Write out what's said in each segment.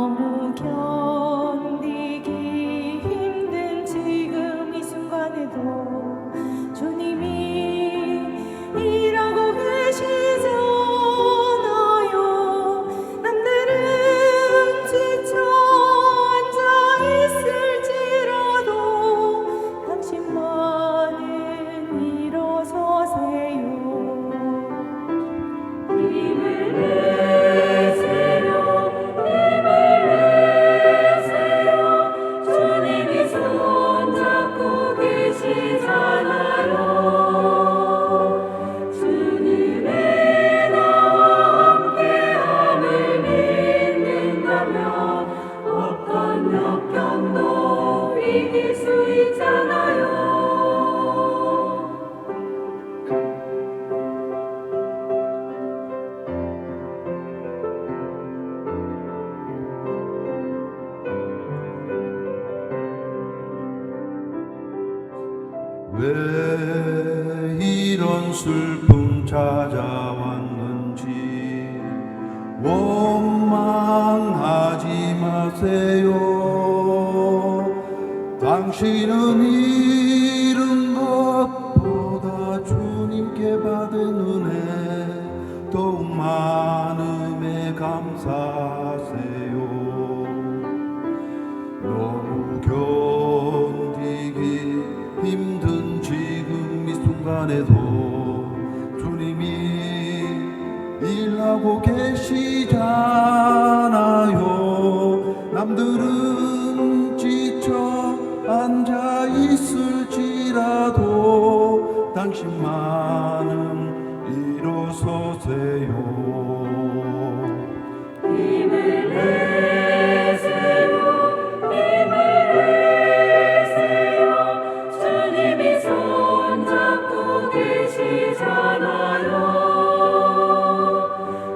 너무 견디기 힘든 지금 이 순간에도 주님이 일하고 계시잖아요. 남들은 지쳐 앉아 있을지라도 당신만은 일어서세요. 힘을 내세요. 힘을 내세요. 주님이 손잡고 계시잖아요. 주님의 나와 함께함을 믿는다면 어떤 역경도 이길 수 있잖아요. 왜 이런 슬픔 찾아왔는지 원망하지 마세요. 당신은 잃은 것보다 주님께 받은 은혜 더욱 많음에 감사하세요. 너무 견디기 힘든 지금 이 순간에도 주님이 일하고 계시잖아요. 남들은 지쳐 앉아 있을지라도 당신만은 일어서세요. 힘을 내세요. 힘을 내세요. 주님이 손잡고 계시잖아요.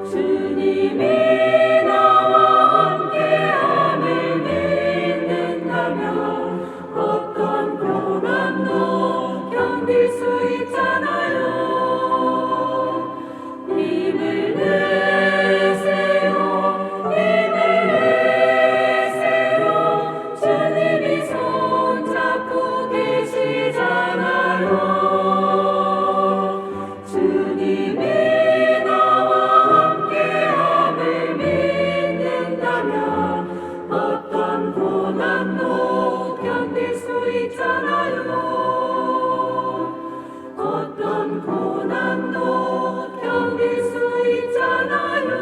주님이 나와 함께함을 믿는다면 어떤 고난도 견딜 수 있잖아요. 힘을 내세요. 힘을 내세요. 주님이 손잡고 계시잖아요. 주님이 나와 함께함을 믿는다면 어떤 고난도 견딜 수 있잖아요. 어떤 고난도 견딜 수 있잖아요.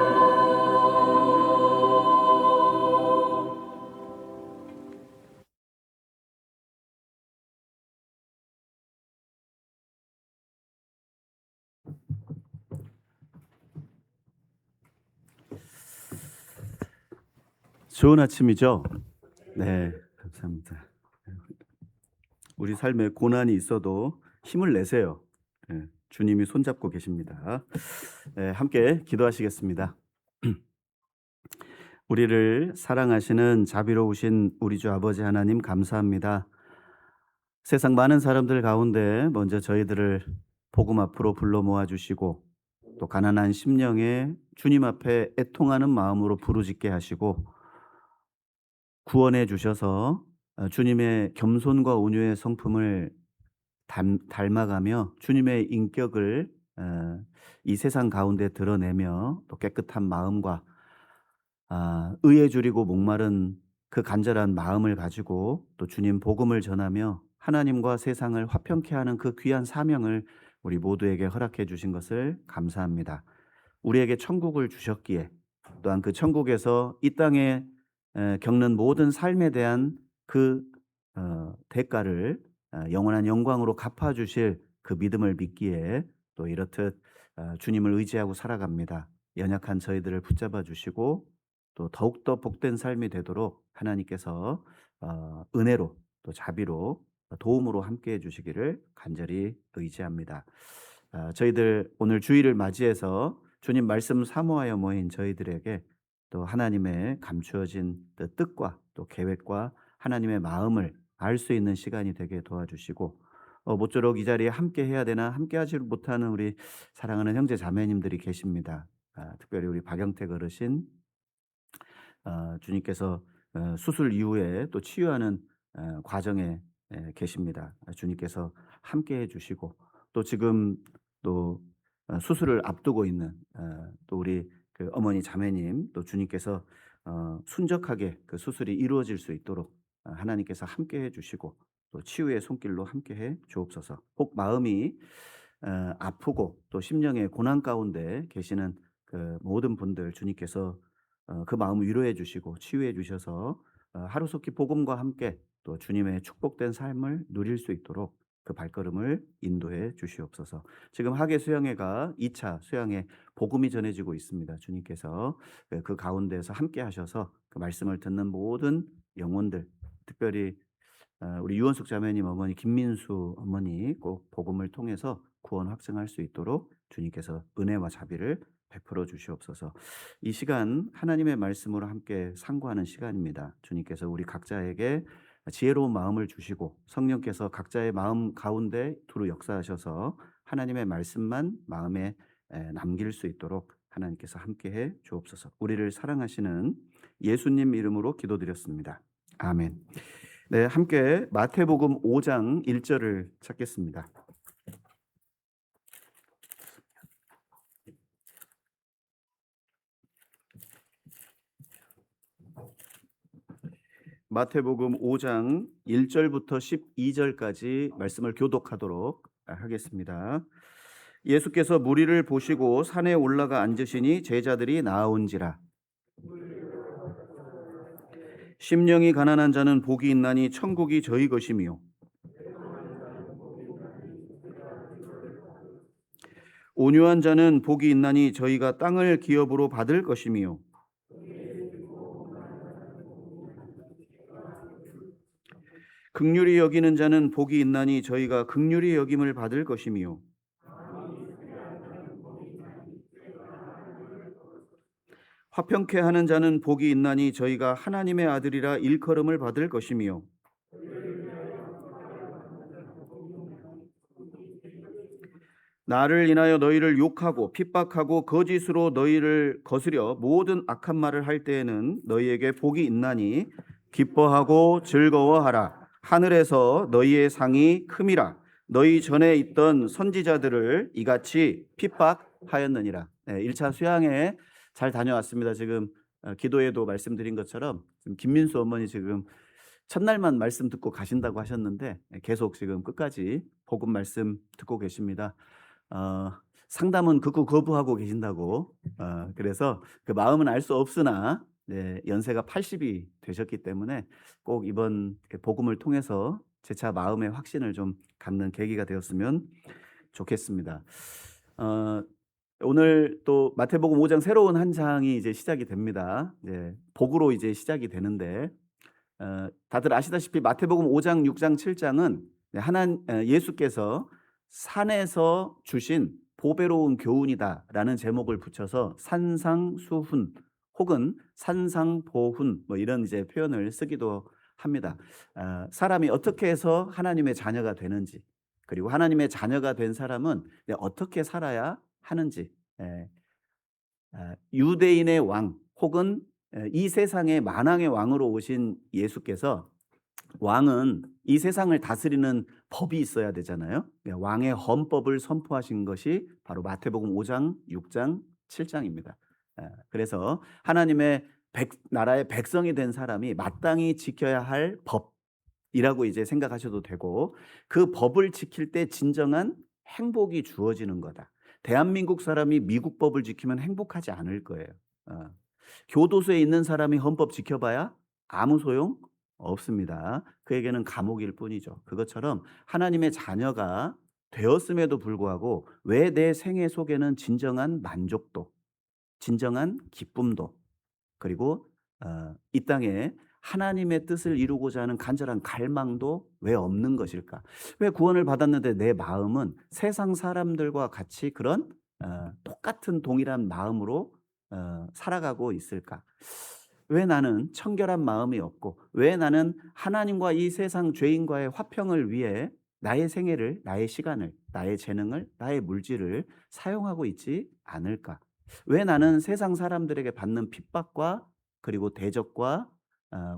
좋은 아침이죠? 네, 감사합니다. 우리 삶에 고난이 있어도 힘을 내세요. 주님이 손잡고 계십니다. 함께 기도하시겠습니다. 우리를 사랑하시는 자비로우신 우리 주 아버지 하나님 감사합니다. 세상 많은 사람들 가운데 먼저 저희들을 복음 앞으로 불러 모아주시고 또 가난한 심령에 주님 앞에 애통하는 마음으로 부르짖게 하시고 구원해 주셔서 주님의 겸손과 온유의 성품을 닮아가며 주님의 인격을 이 세상 가운데 드러내며 또 깨끗한 마음과 의에 줄이고 목마른 그 간절한 마음을 가지고 또 주님 복음을 전하며 하나님과 세상을 화평케 하는 그 귀한 사명을 우리 모두에게 허락해 주신 것을 감사합니다. 우리에게 천국을 주셨기에 또한 그 천국에서 이 땅에 겪는 모든 삶에 대한 그 대가를 영원한 영광으로 갚아주실 그 믿음을 믿기에 또 이렇듯 주님을 의지하고 살아갑니다. 연약한 저희들을 붙잡아 주시고 또 더욱더 복된 삶이 되도록 하나님께서 은혜로 또 자비로 도움으로 함께해 주시기를 간절히 의지합니다. 저희들 오늘 주일을 맞이해서 주님 말씀 사모하여 모인 저희들에게 또 하나님의 감추어진 뜻과 또 계획과 하나님의 마음을 알 수 있는 시간이 되게 도와주시고 모쪼록 이 자리에 함께 해야 되나 함께 하지 못하는 우리 사랑하는 형제 자매님들이 계십니다. 특별히 우리 박영택 어르신 주님께서 수술 이후에 또 치유하는 과정에 계십니다. 주님께서 함께해 주시고 또 지금 또 수술을 앞두고 있는 또 우리 그 어머니 자매님 또 주님께서 순적하게 그 수술이 이루어질 수 있도록 하나님께서 함께해 주시고 또 치유의 손길로 함께해 주옵소서. 혹 마음이 아프고 또 심령의 고난 가운데 계시는 그 모든 분들 주님께서 그 마음을 위로해 주시고 치유해 주셔서 하루속히 복음과 함께 또 주님의 축복된 삶을 누릴 수 있도록 그 발걸음을 인도해 주시옵소서. 지금 하계 수양회가 2차 수양회 복음이 전해지고 있습니다. 주님께서 그 가운데서 함께 하셔서 그 말씀을 듣는 모든 영혼들, 특별히 우리 유원숙 자매님 어머니 김민수 어머니 꼭 복음을 통해서 구원 확증할 수 있도록 주님께서 은혜와 자비를 베풀어 주시옵소서. 이 시간 하나님의 말씀으로 함께 상고하는 시간입니다. 주님께서 우리 각자에게 지혜로운 마음을 주시고 성령께서 각자의 마음 가운데 두루 역사하셔서 하나님의 말씀만 마음에 남길 수 있도록 하나님께서 함께해 주옵소서. 우리를 사랑하시는 예수님 이름으로 기도드렸습니다. 아멘. 네, 함께 마태복음 5장 1절을 찾겠습니다. 마태복음 5장 1절부터 12절까지 말씀을 교독하도록 하겠습니다. 예수께서 무리를 보시고 산에 올라가 앉으시니 제자들이 나아온지라. 심령이 가난한 자는 복이 있나니 천국이 저희 것이며 온유한 자는 복이 있나니 저희가 땅을 기업으로 받을 것이며 긍휼히 여기는 자는 복이 있나니 저희가 긍휼히 여김을 받을 것이며 화평케 하는 자는 복이 있나니 저희가 하나님의 아들이라 일컬음을 받을 것이며 나를 인하여 너희를 욕하고 핍박하고 거짓으로 너희를 거스려 모든 악한 말을 할 때에는 너희에게 복이 있나니 기뻐하고 즐거워하라. 하늘에서 너희의 상이 큼이라. 너희 전에 있던 선지자들을 이같이 핍박하였느니라. 1차 수양회 잘 다녀왔습니다. 지금 기도에도 말씀드린 것처럼 지금 김민수 어머니 지금 첫날만 말씀 듣고 가신다고 하셨는데 계속 지금 끝까지 복음 말씀 듣고 계십니다. 상담은 극구 거부하고 계신다고. 그래서 그 마음은 알 수 없으나 연세가 80이 되셨기 때문에 꼭 이번 복음을 통해서 재차 마음의 확신을 좀 갖는 계기가 되었으면 좋겠습니다. 오늘 또 마태복음 5장 새로운 한 장이 이제 시작이 됩니다. 복으로 이제 시작이 되는데 다들 아시다시피 마태복음 5장, 6장, 7장은 예수께서 산에서 주신 보배로운 교훈이다라는 제목을 붙여서 산상수훈 혹은 산상보훈 뭐 이런 이제 표현을 쓰기도 합니다. 사람이 어떻게 해서 하나님의 자녀가 되는지, 그리고 하나님의 자녀가 된 사람은 어떻게 살아야 하는지, 유대인의 왕 혹은 이 세상의 만왕의 왕으로 오신 예수께서, 왕은 이 세상을 다스리는 법이 있어야 되잖아요. 왕의 헌법을 선포하신 것이 바로 마태복음 5장, 6장, 7장입니다. 그래서 하나님의 나라의 백성이 된 사람이 마땅히 지켜야 할 법이라고 이제 생각하셔도 되고, 그 법을 지킬 때 진정한 행복이 주어지는 거다. 대한민국 사람이 미국 법을 지키면 행복하지 않을 거예요. 교도소에 있는 사람이 헌법 지켜봐야 아무 소용 없습니다. 그에게는 감옥일 뿐이죠. 그것처럼 하나님의 자녀가 되었음에도 불구하고 왜 내 생애 속에는 진정한 만족도, 진정한 기쁨도, 그리고 이 땅에 하나님의 뜻을 이루고자 하는 간절한 갈망도 왜 없는 것일까? 왜 구원을 받았는데 내 마음은 세상 사람들과 같이 그런 똑같은 동일한 마음으로 살아가고 있을까? 왜 나는 청결한 마음이 없고, 왜 나는 하나님과 이 세상 죄인과의 화평을 위해 나의 생애를, 나의 시간을, 나의 재능을, 나의 물질을 사용하고 있지 않을까? 왜 나는 세상 사람들에게 받는 핍박과 그리고 대적과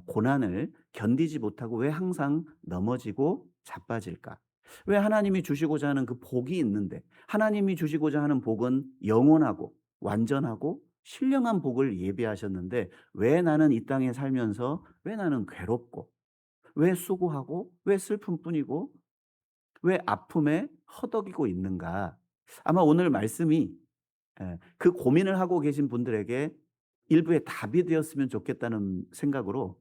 고난을 견디지 못하고 왜 항상 넘어지고 자빠질까? 왜 하나님이 주시고자 하는 그 복이 있는데, 하나님이 주시고자 하는 복은 영원하고 완전하고 신령한 복을 예비하셨는데, 왜 나는 이 땅에 살면서 왜 나는 괴롭고, 왜 수고하고, 왜 슬픔뿐이고, 왜 아픔에 허덕이고 있는가? 아마 오늘 말씀이 그 고민을 하고 계신 분들에게 일부의 답이 되었으면 좋겠다는 생각으로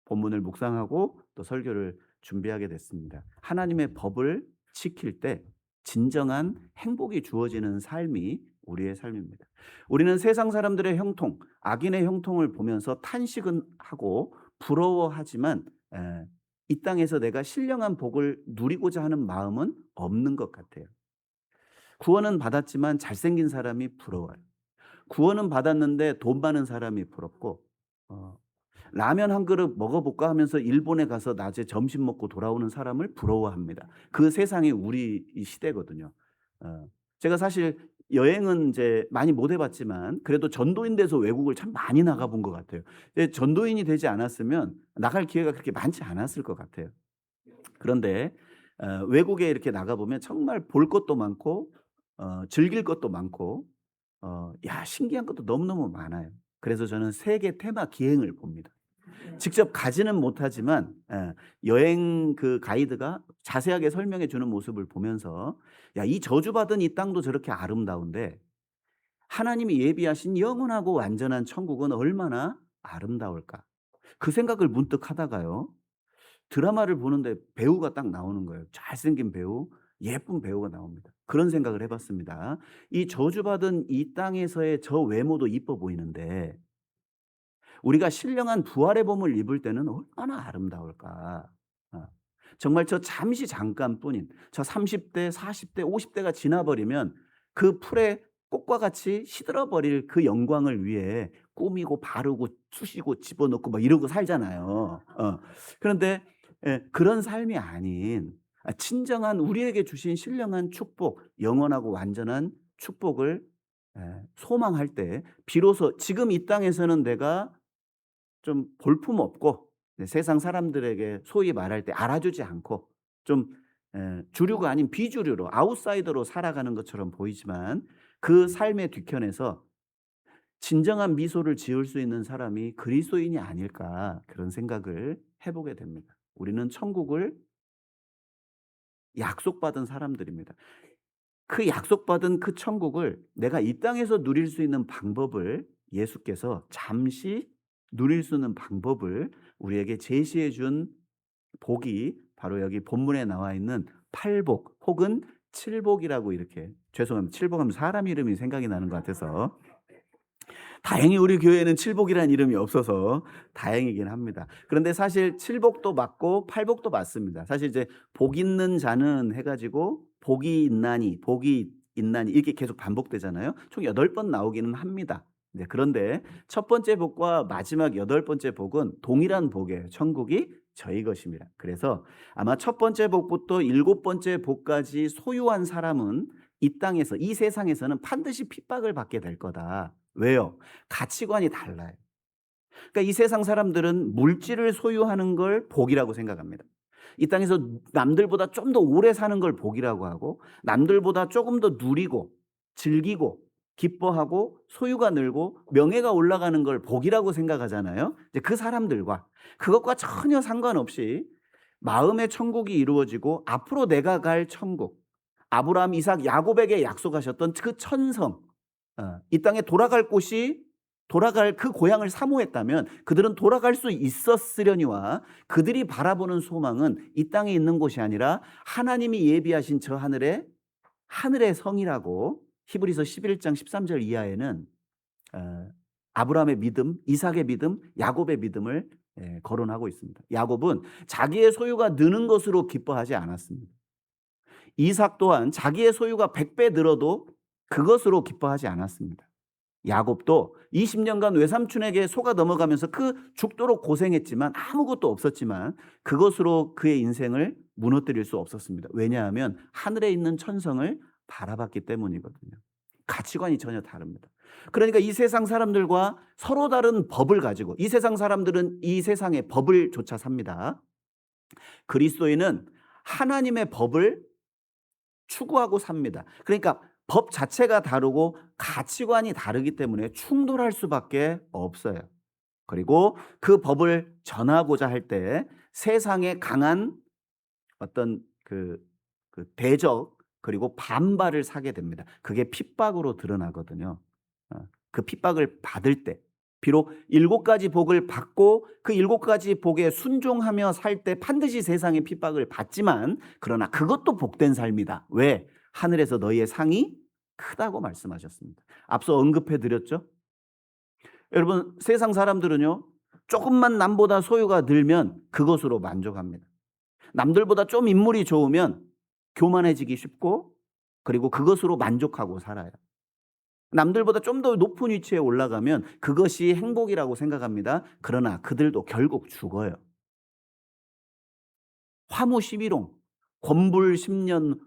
본문을 묵상하고 또 설교를 준비하게 됐습니다. 하나님의 법을 지킬 때 진정한 행복이 주어지는 삶이 우리의 삶입니다. 우리는 세상 사람들의 형통, 악인의 형통을 보면서 탄식은 하고 부러워하지만 이 땅에서 내가 신령한 복을 누리고자 하는 마음은 없는 것 같아요. 구원은 받았지만 잘생긴 사람이 부러워요. 구원은 받았는데 돈 많은 사람이 부럽고, 라면 한 그릇 먹어볼까 하면서 일본에 가서 낮에 점심 먹고 돌아오는 사람을 부러워합니다. 그 세상이 우리 이 시대거든요. 제가 사실 여행은 이제 많이 못 해봤지만 그래도 전도인 돼서 외국을 참 많이 나가본 것 같아요. 근데 전도인이 되지 않았으면 나갈 기회가 그렇게 많지 않았을 것 같아요. 그런데 외국에 이렇게 나가보면 정말 볼 것도 많고 즐길 것도 많고 신기한 것도 너무너무 많아요. 그래서 저는 세계 테마 기행을 봅니다. 직접 가지는 못하지만 여행 그 가이드가 자세하게 설명해 주는 모습을 보면서 이 저주받은 이 땅도 저렇게 아름다운데 하나님이 예비하신 영원하고 완전한 천국은 얼마나 아름다울까? 그 생각을 문득 하다가요. 드라마를 보는데 배우가 딱 나오는 거예요. 잘생긴 배우, 예쁜 배우가 나옵니다. 그런 생각을 해봤습니다. 이 저주받은 이 땅에서의 저 외모도 이뻐 보이는데 우리가 신령한 부활의 몸을 입을 때는 얼마나 아름다울까. 정말 저 잠시 잠깐뿐인 저 30대, 40대, 50대가 지나버리면 그 풀의 꽃과 같이 시들어버릴 그 영광을 위해 꾸미고 바르고 쑤시고 집어넣고 막 이러고 살잖아요. 그런데 그런 삶이 아닌 친정한 우리에게 주신 신령한 축복, 영원하고 완전한 축복을 소망할 때 비로소 지금 이 땅에서는 내가 좀 볼품없고 세상 사람들에게 소위 말할 때 알아주지 않고 좀 주류가 아닌 비주류로 아웃사이더로 살아가는 것처럼 보이지만 그 삶의 뒤편에서 진정한 미소를 지을 수 있는 사람이 그리스도인이 아닐까, 그런 생각을 해보게 됩니다. 우리는 천국을 약속받은 사람들입니다. 그 약속받은 그 천국을 내가 이 땅에서 누릴 수 있는 방법을 예수께서 잠시 누릴 수 있는 방법을 우리에게 제시해 준 복이 바로 여기 본문에 나와 있는 8복 혹은 7복이라고, 이렇게 죄송합니다. 7복하면 사람 이름이 생각이 나는 것 같아서 다행히 우리 교회에는 7복이라는 이름이 없어서 다행이긴 합니다. 그런데 사실 7복도 맞고 8복도 맞습니다. 사실 이제 복 있는 자는 해가지고 복이 있나니 이렇게 계속 반복되잖아요. 총 8번 나오기는 합니다. 그런데 첫 번째 복과 마지막 8번째 복은 동일한 복이에요. 천국이 저희 것입니다. 그래서 아마 첫 번째 복부터 7번째 복까지 소유한 사람은 이 땅에서, 이 세상에서는 반드시 핍박을 받게 될 거다. 왜요? 가치관이 달라요. 그러니까 이 세상 사람들은 물질을 소유하는 걸 복이라고 생각합니다. 이 땅에서 남들보다 좀 더 오래 사는 걸 복이라고 하고, 남들보다 조금 더 누리고 즐기고 기뻐하고 소유가 늘고 명예가 올라가는 걸 복이라고 생각하잖아요. 이제 그 사람들과 그것과 전혀 상관없이 마음의 천국이 이루어지고 앞으로 내가 갈 천국, 아브라함, 이삭, 야곱에게 약속하셨던 그 천성, 이 땅에 돌아갈 곳이, 돌아갈 그 고향을 사모했다면 그들은 돌아갈 수 있었으려니와 그들이 바라보는 소망은 이 땅에 있는 곳이 아니라 하나님이 예비하신 저 하늘의 성이라고 히브리서 11장 13절 이하에는 아브라함의 믿음, 이삭의 믿음, 야곱의 믿음을 거론하고 있습니다. 야곱은 자기의 소유가 느는 것으로 기뻐하지 않았습니다. 이삭 또한 자기의 소유가 100배 늘어도 그것으로 기뻐하지 않았습니다. 야곱도 20년간 외삼촌에게 속아 넘어가면서 그 죽도록 고생했지만 아무것도 없었지만 그것으로 그의 인생을 무너뜨릴 수 없었습니다. 왜냐하면 하늘에 있는 천성을 바라봤기 때문이거든요. 가치관이 전혀 다릅니다. 그러니까 이 세상 사람들과 서로 다른 법을 가지고, 이 세상 사람들은 이 세상의 법을 조차 삽니다. 그리스도인은 하나님의 법을 추구하고 삽니다. 그러니까 법 자체가 다르고 가치관이 다르기 때문에 충돌할 수밖에 없어요. 그리고 그 법을 전하고자 할 때 세상에 강한 어떤 그 대적 그리고 반발을 사게 됩니다. 그게 핍박으로 드러나거든요. 그 핍박을 받을 때, 비록 7가지 복을 받고 그 7가지 복에 순종하며 살 때 반드시 세상의 핍박을 받지만, 그러나 그것도 복된 삶이다. 왜? 하늘에서 너희의 상이 크다고 말씀하셨습니다. 앞서 언급해 드렸죠. 여러분, 세상 사람들은요, 조금만 남보다 소유가 늘면 그것으로 만족합니다. 남들보다 좀 인물이 좋으면 교만해지기 쉽고, 그리고 그것으로 만족하고 살아요. 남들보다 좀 더 높은 위치에 올라가면 그것이 행복이라고 생각합니다. 그러나 그들도 결국 죽어요. 화무 11홍, 권불 10년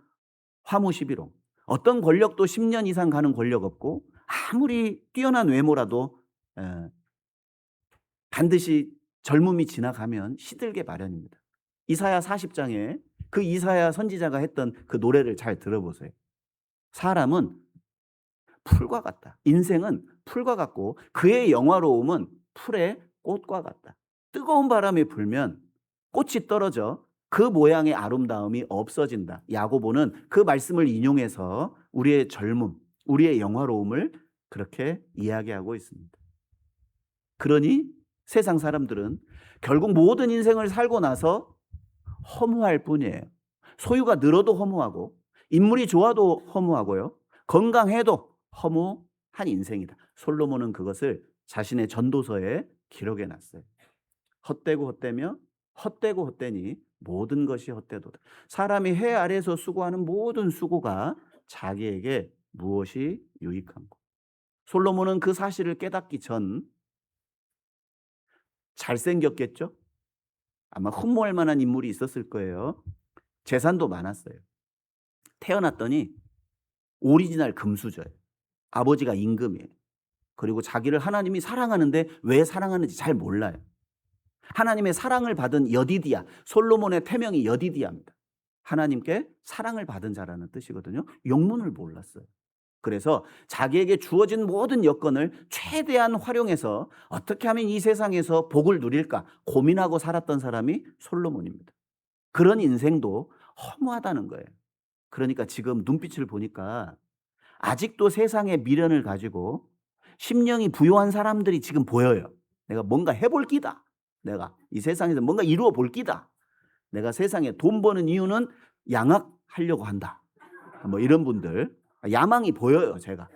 화무 11홍. 어떤 권력도 10년 이상 가는 권력 없고, 아무리 뛰어난 외모라도 반드시 젊음이 지나가면 시들게 마련입니다. 이사야 40장에 그 이사야 선지자가 했던 그 노래를 잘 들어보세요. 사람은 풀과 같다. 인생은 풀과 같고 그의 영화로움은 풀의 꽃과 같다. 뜨거운 바람이 불면 꽃이 떨어져 그 모양의 아름다움이 없어진다. 야고보는 그 말씀을 인용해서 우리의 젊음, 우리의 영화로움을 그렇게 이야기하고 있습니다. 그러니 세상 사람들은 결국 모든 인생을 살고 나서 허무할 뿐이에요. 소유가 늘어도 허무하고, 인물이 좋아도 허무하고요, 건강해도 허무한 인생이다. 솔로몬은 그것을 자신의 전도서에 기록해 놨어요. 헛되고 헛되며 헛되고 헛되니 모든 것이 헛되도다. 사람이 해 아래에서 수고하는 모든 수고가 자기에게 무엇이 유익한고. 솔로몬은 그 사실을 깨닫기 전 잘생겼겠죠? 아마 흠모할 만한 인물이 있었을 거예요. 재산도 많았어요. 태어났더니 오리지널 금수저예요. 아버지가 임금이에요. 그리고 자기를 하나님이 사랑하는데 왜 사랑하는지 잘 몰라요. 하나님의 사랑을 받은 여디디아, 솔로몬의 태명이 여디디아입니다. 하나님께 사랑을 받은 자라는 뜻이거든요. 영문을 몰랐어요. 그래서 자기에게 주어진 모든 여건을 최대한 활용해서 어떻게 하면 이 세상에서 복을 누릴까 고민하고 살았던 사람이 솔로몬입니다. 그런 인생도 허무하다는 거예요. 그러니까 지금 눈빛을 보니까 아직도 세상의 미련을 가지고 심령이 부요한 사람들이 지금 보여요. 내가 뭔가 해볼 끼다. 내가 이 세상에서 뭔가 이루어 볼 끼다. 내가 세상에 돈 버는 이유는 양악하려고 한다. 뭐 이런 분들 야망이 보여요. 제가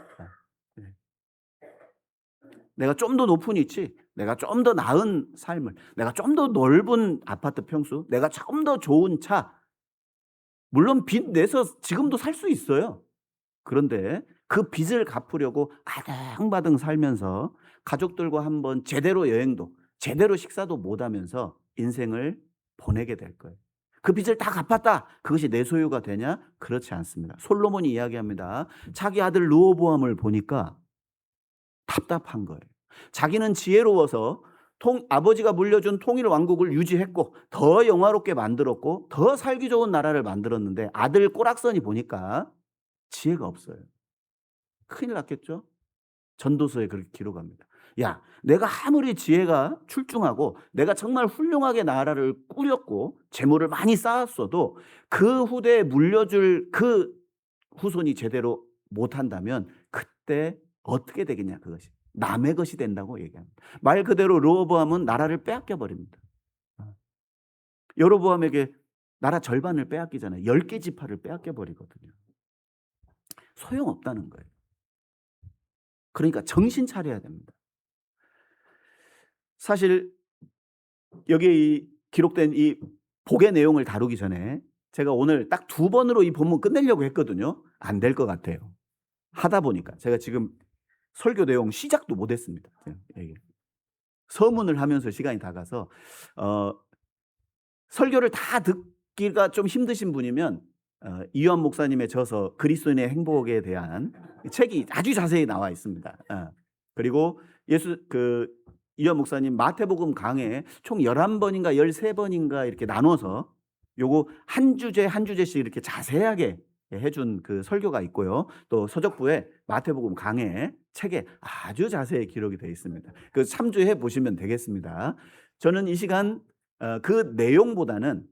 내가 좀 더 높은 위치, 내가 좀 더 나은 삶을, 내가 좀 더 넓은 아파트 평수, 내가 좀 더 좋은 차, 물론 빚 내서 지금도 살 수 있어요. 그런데 그 빚을 갚으려고 아등바등 살면서 가족들과 한번 제대로 여행도 제대로 식사도 못하면서 인생을 보내게 될 거예요. 그 빚을 다 갚았다. 그것이 내 소유가 되냐? 그렇지 않습니다. 솔로몬이 이야기합니다. 자기 아들 르호보암을 보니까 답답한 거예요. 자기는 지혜로워서 아버지가 물려준 통일 왕국을 유지했고 더 영화롭게 만들었고 더 살기 좋은 나라를 만들었는데 아들 꼬락서니 보니까 지혜가 없어요. 큰일 났겠죠? 전도서에 그렇게 기록합니다. 야, 내가 아무리 지혜가 출중하고 내가 정말 훌륭하게 나라를 꾸렸고 재물을 많이 쌓았어도 그 후대에 물려줄 그 후손이 제대로 못한다면 그때 어떻게 되겠냐, 그것이. 남의 것이 된다고 얘기합니다. 말 그대로 르호보암은 나라를 빼앗겨 버립니다. 여로보암에게 나라 절반을 빼앗기잖아요. 10개 지파를 빼앗겨 버리거든요. 소용없다는 거예요. 그러니까 정신 차려야 됩니다. 사실 여기 기록된 이 복의 내용을 다루기 전에 제가 오늘 딱 2번으로 이 본문 끝내려고 했거든요. 안 될 것 같아요. 하다 보니까 제가 지금 설교 내용 시작도 못했습니다. 서문을 하면서 시간이 다 가서 설교를 다 듣기가 좀 힘드신 분이면 이완 목사님의 저서 그리스도인의 행복에 대한 책이 아주 자세히 나와 있습니다. 그리고 이완 목사님 마태복음 강해 총 11번인가 13번인가 이렇게 나눠서 요거 한 주제 한 주제씩 이렇게 자세하게 해준 그 설교가 있고요. 또 서적부에 마태복음 강해 책에 아주 자세히 기록이 되어 있습니다. 그 참조해 보시면 되겠습니다. 저는 이 시간 그 내용보다는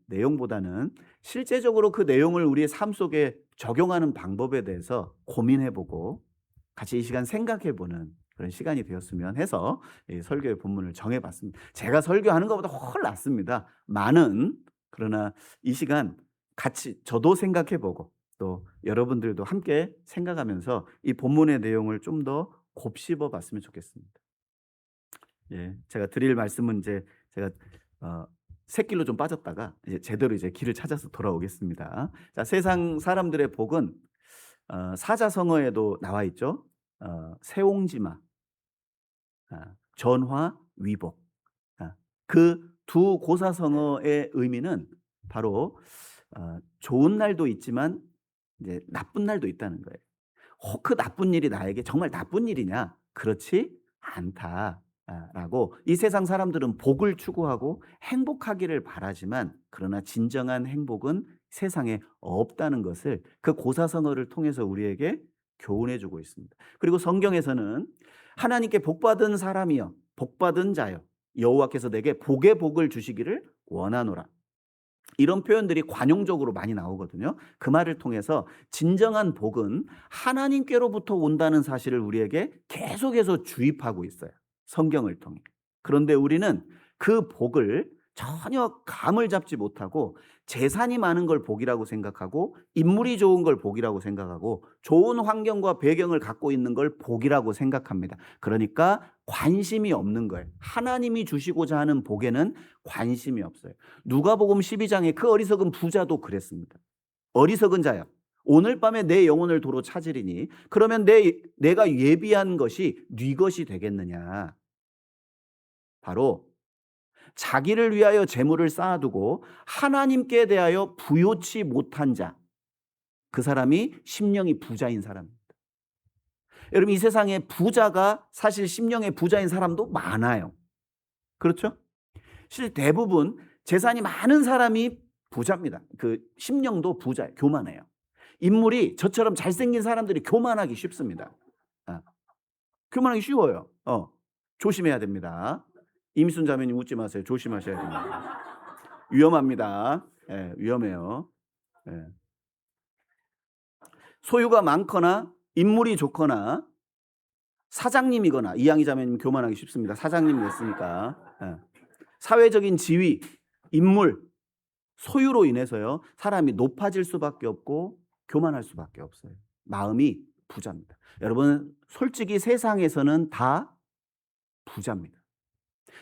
실제적으로 그 내용을 우리의 삶 속에 적용하는 방법에 대해서 고민해보고 같이 이 시간 생각해보는 그런 시간이 되었으면 해서 이 설교의 본문을 정해봤습니다. 제가 설교하는 것보다 훨 낫습니다. 그러나 이 시간 같이 저도 생각해보고 또 여러분들도 함께 생각하면서 이 본문의 내용을 좀 더 곱씹어 봤으면 좋겠습니다. 제가 드릴 말씀은 이제 제가 샛길로 좀 빠졌다가 제대로 길을 찾아서 돌아오겠습니다. 자, 세상 사람들의 복은 사자성어에도 나와 있죠. 세옹지마, 전화, 위복. 그 두 고사성어의 의미는 바로 좋은 날도 있지만 이제 나쁜 날도 있다는 거예요. 그 나쁜 일이 나에게 정말 나쁜 일이냐? 그렇지 않다라고. 이 세상 사람들은 복을 추구하고 행복하기를 바라지만 그러나 진정한 행복은 세상에 없다는 것을 그 고사성어를 통해서 우리에게 교훈해 주고 있습니다. 그리고 성경에서는 하나님께 복받은 사람이여 복받은 자여 여호와께서 내게 복의 복을 주시기를 원하노라. 이런 표현들이 관용적으로 많이 나오거든요. 그 말을 통해서 진정한 복은 하나님께로부터 온다는 사실을 우리에게 계속해서 주입하고 있어요. 성경을 통해. 그런데 우리는 그 복을 전혀 감을 잡지 못하고 재산이 많은 걸 복이라고 생각하고 인물이 좋은 걸 복이라고 생각하고 좋은 환경과 배경을 갖고 있는 걸 복이라고 생각합니다. 그러니까 관심이 없는 거예요. 하나님이 주시고자 하는 복에는 관심이 없어요. 누가복음 12장에 그 어리석은 부자도 그랬습니다. 어리석은 자야, 오늘 밤에 내 영혼을 도로 찾으리니 그러면 내가 예비한 것이 네 것이 되겠느냐. 바로 자기를 위하여 재물을 쌓아두고 하나님께 대하여 부요치 못한 자, 그 사람이 심령이 부자인 사람입니다. 여러분, 이 세상에 부자가 사실 심령의 부자인 사람도 많아요. 그렇죠? 실 대부분 재산이 많은 사람이 부자입니다. 그 심령도 부자예요. 교만해요. 인물이 저처럼 잘생긴 사람들이 교만하기 쉽습니다. 교만하기 쉬워요. 조심해야 됩니다. 임순 자매님 웃지 마세요. 조심하셔야 됩니다. 위험합니다. 위험해요. 소유가 많거나 인물이 좋거나 사장님이거나, 이양희 자매님 교만하기 쉽습니다. 사장님 됐으니까. 사회적인 지위, 인물, 소유로 인해서요 사람이 높아질 수밖에 없고 교만할 수밖에 없어요. 마음이 부자입니다. 여러분, 솔직히 세상에서는 다 부자입니다.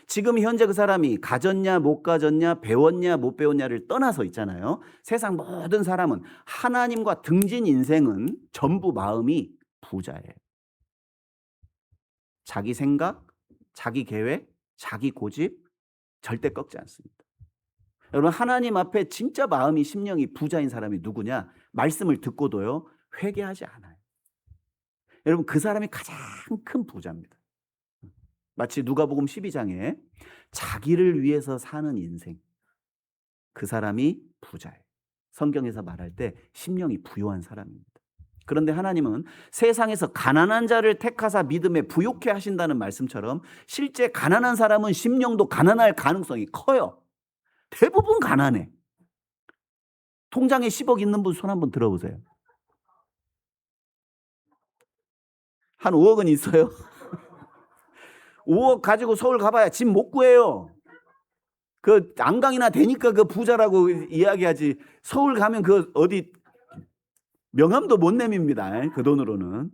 지금 현재 그 사람이 가졌냐 못 가졌냐 배웠냐 못 배웠냐를 떠나서 있잖아요. 세상 모든 사람은 하나님과 등진 인생은 전부 마음이 부자예요. 자기 생각, 자기 계획, 자기 고집 절대 꺾지 않습니다. 여러분, 하나님 앞에 진짜 마음이 심령이 부자인 사람이 누구냐? 말씀을 듣고도요 회개하지 않아요. 여러분, 그 사람이 가장 큰 부자입니다. 마치 누가복음 12장에 자기를 위해서 사는 인생, 그 사람이 부자예요. 성경에서 말할 때 심령이 부요한 사람입니다. 그런데 하나님은 세상에서 가난한 자를 택하사 믿음에 부요케 하신다는 말씀처럼 실제 가난한 사람은 심령도 가난할 가능성이 커요. 대부분 가난해. 통장에 10억 있는 분 손 한번 들어보세요. 한 5억은 있어요? 5억 가지고 서울 가봐야 집 못 구해요. 그 안강이나 되니까 그 부자라고 이야기하지, 서울 가면 그 어디 명함도 못 내밉니다. 그 돈으로는.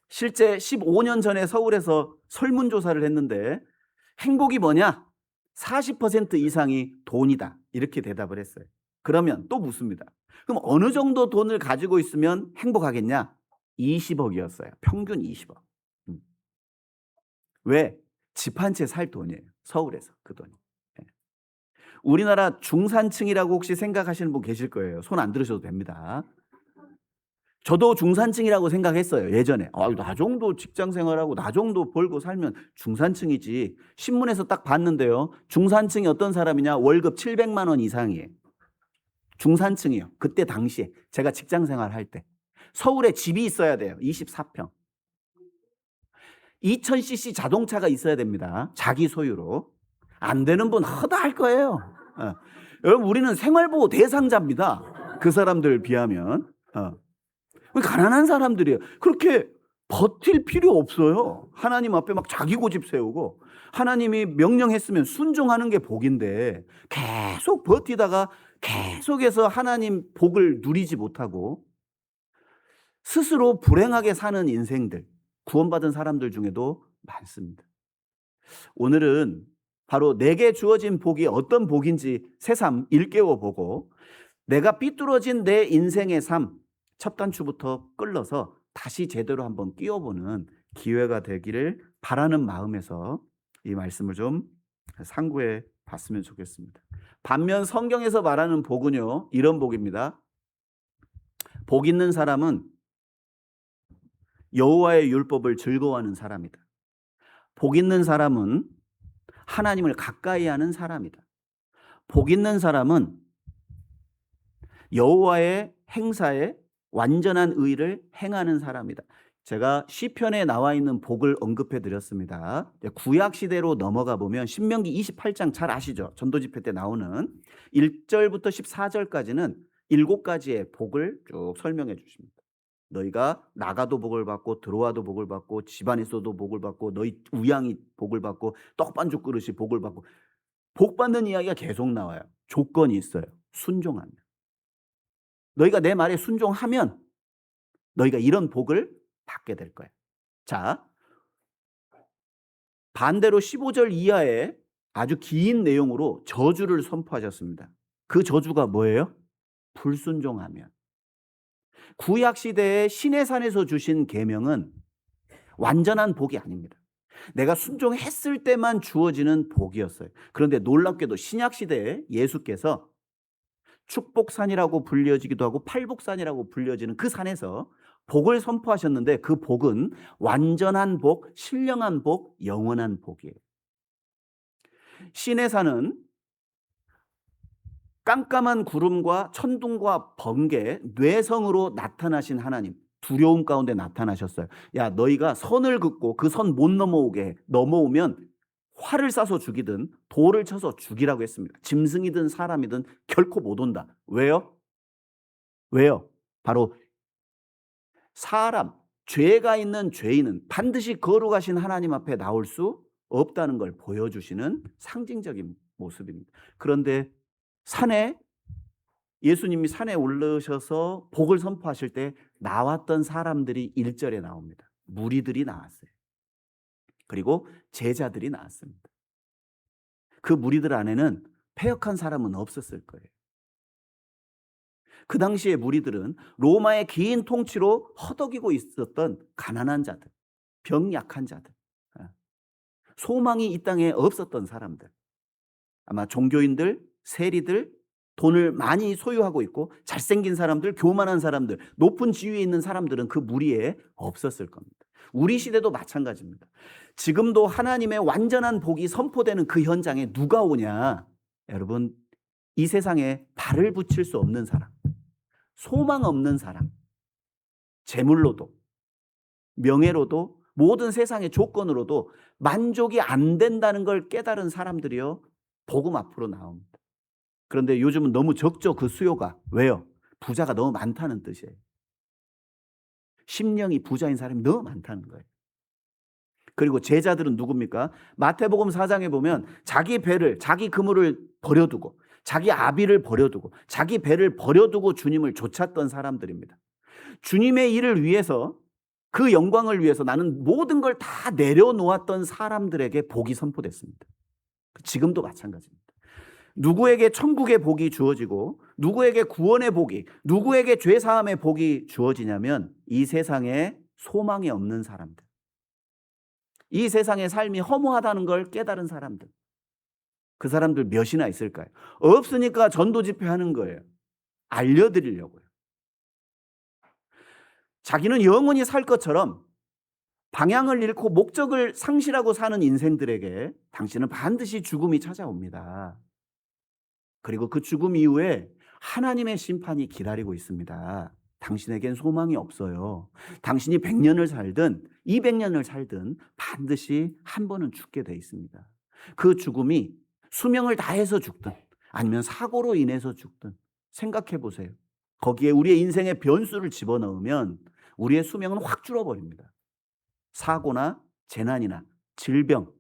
실제 15년 전에 서울에서 설문조사를 했는데 행복이 뭐냐? 40% 이상이 돈이다. 이렇게 대답을 했어요. 그러면 또 묻습니다. 그럼 어느 정도 돈을 가지고 있으면 행복하겠냐? 20억이었어요. 평균 20억. 왜? 집 한 채 살 돈이에요. 서울에서 그 돈이. 우리나라 중산층이라고 혹시 생각하시는 분 계실 거예요. 손 안 들으셔도 됩니다. 저도 중산층이라고 생각했어요. 예전에. 나 정도 직장 생활하고 나 정도 벌고 살면 중산층이지. 신문에서 딱 봤는데요. 중산층이 어떤 사람이냐? 월급 700만 원 이상이에요. 중산층이요. 그때 당시에 제가 직장 생활할 때. 서울에 집이 있어야 돼요. 24평. 2000cc 자동차가 있어야 됩니다. 자기 소유로. 안 되는 분 허다할 거예요. 여러분, 우리는 생활보호 대상자입니다. 그 사람들 비하면. 가난한 사람들이에요. 그렇게 버틸 필요 없어요. 하나님 앞에 막 자기 고집 세우고 하나님이 명령했으면 순종하는 게 복인데 계속 버티다가 계속해서 하나님 복을 누리지 못하고 스스로 불행하게 사는 인생들, 구원받은 사람들 중에도 많습니다. 오늘은 바로 내게 주어진 복이 어떤 복인지 새삼 일깨워 보고 내가 삐뚤어진 내 인생의 삶 첫 단추부터 끌어서 다시 제대로 한번 끼워보는 기회가 되기를 바라는 마음에서 이 말씀을 좀 상고해 봤으면 좋겠습니다. 반면 성경에서 말하는 복은요, 이런 복입니다. 복 있는 사람은 여호와의 율법을 즐거워하는 사람이다. 복 있는 사람은 하나님을 가까이 하는 사람이다. 복 있는 사람은 여호와의 행사에 완전한 의를 행하는 사람이다. 제가 시편에 나와 있는 복을 언급해 드렸습니다. 구약 시대로 넘어가 보면 신명기 28장 잘 아시죠? 전도 집회 때 나오는 1절부터 14절까지는 7가지의 복을 쭉 설명해 주십니다. 너희가 나가도 복을 받고 들어와도 복을 받고 집안에 있어도 복을 받고 너희 우양이 복을 받고 떡반죽 그릇이 복을 받고 복 받는 이야기가 계속 나와요. 조건이 있어요. 순종하면. 너희가 내 말에 순종하면 너희가 이런 복을 받게 될 거예요. 자, 반대로 15절 이하의 아주 긴 내용으로 저주를 선포하셨습니다. 그 저주가 뭐예요? 불순종하면. 구약 시대의 시내산에서 주신 계명은 완전한 복이 아닙니다. 내가 순종했을 때만 주어지는 복이었어요. 그런데 놀랍게도 신약 시대에 예수께서 축복산이라고 불려지기도 하고 팔복산이라고 불려지는 그 산에서 복을 선포하셨는데 그 복은 완전한 복, 신령한 복, 영원한 복이에요. 시내산은 깜깜한 구름과 천둥과 번개, 뇌성으로 나타나신 하나님, 두려움 가운데 나타나셨어요. 야, 너희가 선을 긋고 그 선 못 넘어오게 넘어오면 활을 쏴서 죽이든 돌을 쳐서 죽이라고 했습니다. 짐승이든 사람이든 결코 못 온다. 왜요? 바로 사람, 죄가 있는 죄인은 반드시 거룩하신 하나님 앞에 나올 수 없다는 걸 보여주시는 상징적인 모습입니다. 그런데 예수님이 산에 올르셔서 복을 선포하실 때 나왔던 사람들이 1절에 나옵니다. 무리들이 나왔어요. 그리고 제자들이 나왔습니다. 그 무리들 안에는 패역한 사람은 없었을 거예요. 그 당시의 무리들은 로마의 긴 통치로 허덕이고 있었던 가난한 자들, 병약한 자들, 소망이 이 땅에 없었던 사람들, 아마 종교인들, 세리들, 돈을 많이 소유하고 있고 잘생긴 사람들, 교만한 사람들, 높은 지위에 있는 사람들은 그 무리에 없었을 겁니다. 우리 시대도 마찬가지입니다. 지금도 하나님의 완전한 복이 선포되는 그 현장에 누가 오냐? 여러분, 이 세상에 발을 붙일 수 없는 사람, 소망 없는 사람, 재물로도 명예로도 모든 세상의 조건으로도 만족이 안 된다는 걸 깨달은 사람들이요, 복음 앞으로 나옵니다. 그런데 요즘은 너무 적죠, 그 수요가. 왜요? 부자가 너무 많다는 뜻이에요. 심령이 부자인 사람이 너무 많다는 거예요. 그리고 제자들은 누굽니까? 마태복음 4장에 보면 자기 배를, 자기 그물을 버려두고 자기 아비를 버려두고 자기 배를 버려두고 주님을 쫓았던 사람들입니다. 주님의 일을 위해서, 그 영광을 위해서 나는 모든 걸 다 내려놓았던 사람들에게 복이 선포됐습니다. 지금도 마찬가지입니다. 누구에게 천국의 복이 주어지고 누구에게 구원의 복이, 누구에게 죄사함의 복이 주어지냐면 이 세상에 소망이 없는 사람들, 이 세상의 삶이 허무하다는 걸 깨달은 사람들, 그 사람들 몇이나 있을까요? 없으니까 전도 집회하는 거예요. 알려드리려고요. 자기는 영원히 살 것처럼 방향을 잃고 목적을 상실하고 사는 인생들에게 당신은 반드시 죽음이 찾아옵니다. 그리고 그 죽음 이후에 하나님의 심판이 기다리고 있습니다. 당신에겐 소망이 없어요. 당신이 100년을 살든 200년을 살든 반드시 한 번은 죽게 돼 있습니다. 그 죽음이 수명을 다해서 죽든 아니면 사고로 인해서 죽든 생각해 보세요. 거기에 우리의 인생의 변수를 집어넣으면 우리의 수명은 확 줄어버립니다. 사고나 재난이나 질병,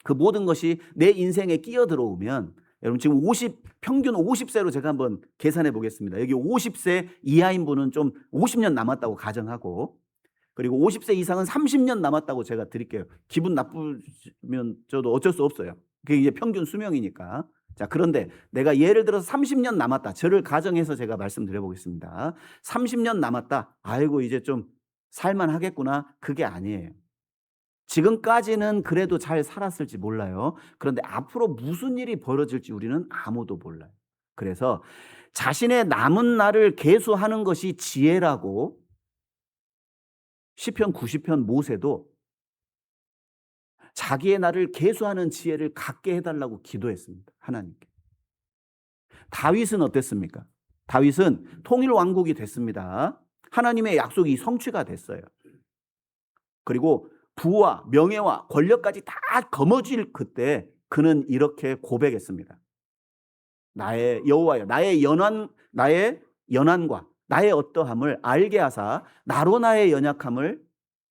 그 모든 것이 내 인생에 끼어들어오면, 여러분 지금 평균 50세로 제가 한번 계산해 보겠습니다. 여기 50세 이하인 분은 좀 50년 남았다고 가정하고, 그리고 50세 이상은 30년 남았다고 제가 드릴게요. 기분 나쁘면 저도 어쩔 수 없어요. 그게 이제 평균 수명이니까. 자, 그런데 내가 예를 들어서 30년 남았다. 저를 가정해서 제가 말씀드려 보겠습니다. 30년 남았다. 아이고, 이제 좀 살만하겠구나. 그게 아니에요. 지금까지는 그래도 잘 살았을지 몰라요. 그런데 앞으로 무슨 일이 벌어질지 우리는 아무도 몰라요. 그래서 자신의 남은 날을 계수하는 것이 지혜라고 시편 90편 모세도 자기의 날을 계수하는 지혜를 갖게 해달라고 기도했습니다. 하나님께. 다윗은 어땠습니까? 다윗은 통일 왕국이 됐습니다. 하나님의 약속이 성취가 됐어요. 그리고 부와 명예와 권력까지 다 거머쥘 그때 그는 이렇게 고백했습니다. 나의 여호와여, 나의 연한과 나의 어떠함을 알게 하사 나로 나의 연약함을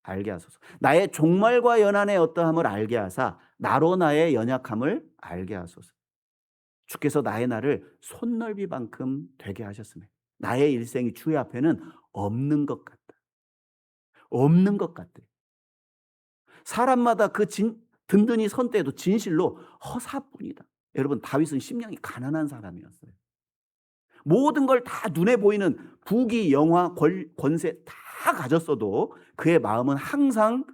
알게 하소서. 나의 종말과 연한의 어떠함을 알게 하사 나로 나의 연약함을 알게 하소서. 주께서 나의 날을 손넓이만큼 되게 하셨으며 나의 일생이 주의 앞에는 없는 것 같다. 없는 것 같다. 사람마다 그 든든히 선 때에도 진실로 허사뿐이다. 여러분, 다윗은 심령이 가난한 사람이었어요. 모든 걸 다 눈에 보이는 부귀, 영화, 권세 다 가졌어도 그의 마음은 항상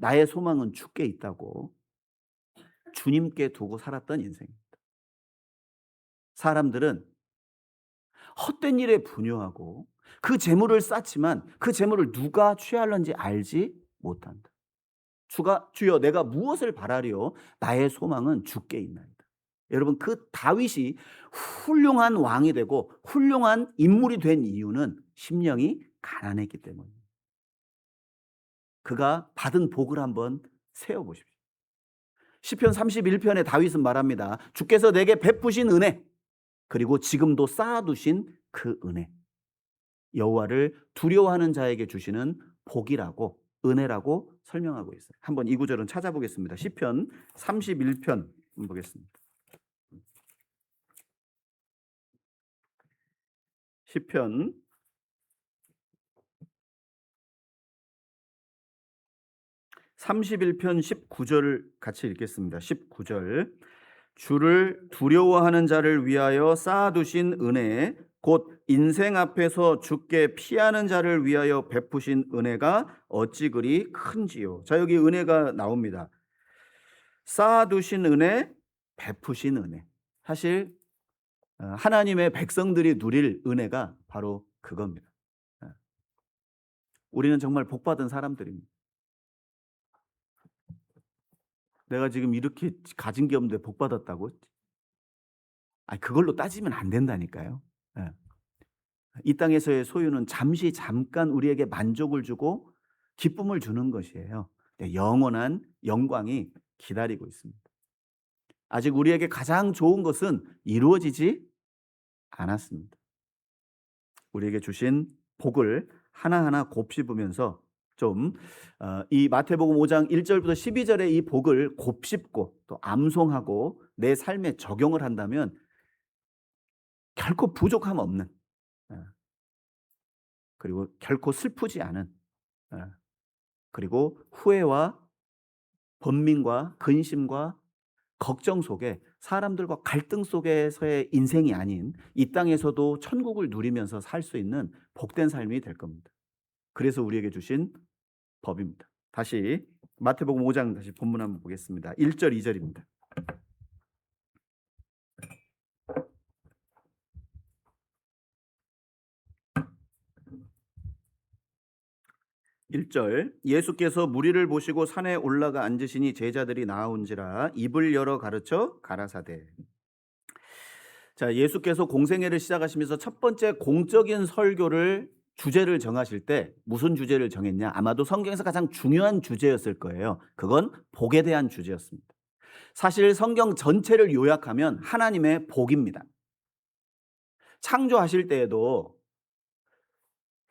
나의 소망은 주께 있다고 주님께 두고 살았던 인생입니다. 사람들은 헛된 일에 분유하고 그 재물을 쌓지만 그 재물을 누가 취할는지 알지 못한다. 주여 내가 무엇을 바라리요? 나의 소망은 주께 있나이다. 여러분, 그 다윗이 훌륭한 왕이 되고 훌륭한 인물이 된 이유는 심령이 가난했기 때문입니다. 그가 받은 복을 한번 세어보십시오. 시편 31편에 다윗은 말합니다. 주께서 내게 베푸신 은혜, 그리고 지금도 쌓아두신 그 은혜, 여호와를 두려워하는 자에게 주시는 복이라고, 은혜라고 설명하고 있어요. 한번 이 구절은 찾아보겠습니다. 시편 31편 보겠습니다. 시편 31편 19절을 같이 읽겠습니다. 19절. 주를 두려워하는 자를 위하여 쌓아두신 은혜, 곧 인생 앞에서 주께 피하는 자를 위하여 베푸신 은혜가 어찌 그리 큰지요. 자, 여기 은혜가 나옵니다. 쌓아두신 은혜, 베푸신 은혜. 사실 하나님의 백성들이 누릴 은혜가 바로 그겁니다. 우리는 정말 복받은 사람들입니다. 내가 지금 이렇게 가진 게 없는데 복받았다고? 아니, 그걸로 따지면 안 된다니까요. 이 땅에서의 소유는 잠깐 우리에게 만족을 주고 기쁨을 주는 것이에요. 영원한 영광이 기다리고 있습니다. 아직 우리에게 가장 좋은 것은 이루어지지 않았습니다. 우리에게 주신 복을 하나하나 곱씹으면서 좀 이 마태복음 5장 1절부터 12절의 이 복을 곱씹고 또 암송하고 내 삶에 적용을 한다면 결코 부족함 없는, 그리고 결코 슬프지 않은, 그리고 후회와 번민과 근심과 걱정 속에, 사람들과 갈등 속에서의 인생이 아닌 이 땅에서도 천국을 누리면서 살 수 있는 복된 삶이 될 겁니다. 그래서 우리에게 주신 법입니다. 다시 마태복음 5장 다시 본문 한번 보겠습니다. 1절 2절입니다. 1절 예수께서 무리를 보시고 산에 올라가 앉으시니 제자들이 나아온지라 입을 열어 가르쳐 가라사대. 자, 예수께서 공생애를 시작하시면서 첫 번째 공적인 설교를 주제를 정하실 때 무슨 주제를 정했냐? 아마도 성경에서 가장 중요한 주제였을 거예요. 그건 복에 대한 주제였습니다. 사실 성경 전체를 요약하면 하나님의 복입니다. 창조하실 때에도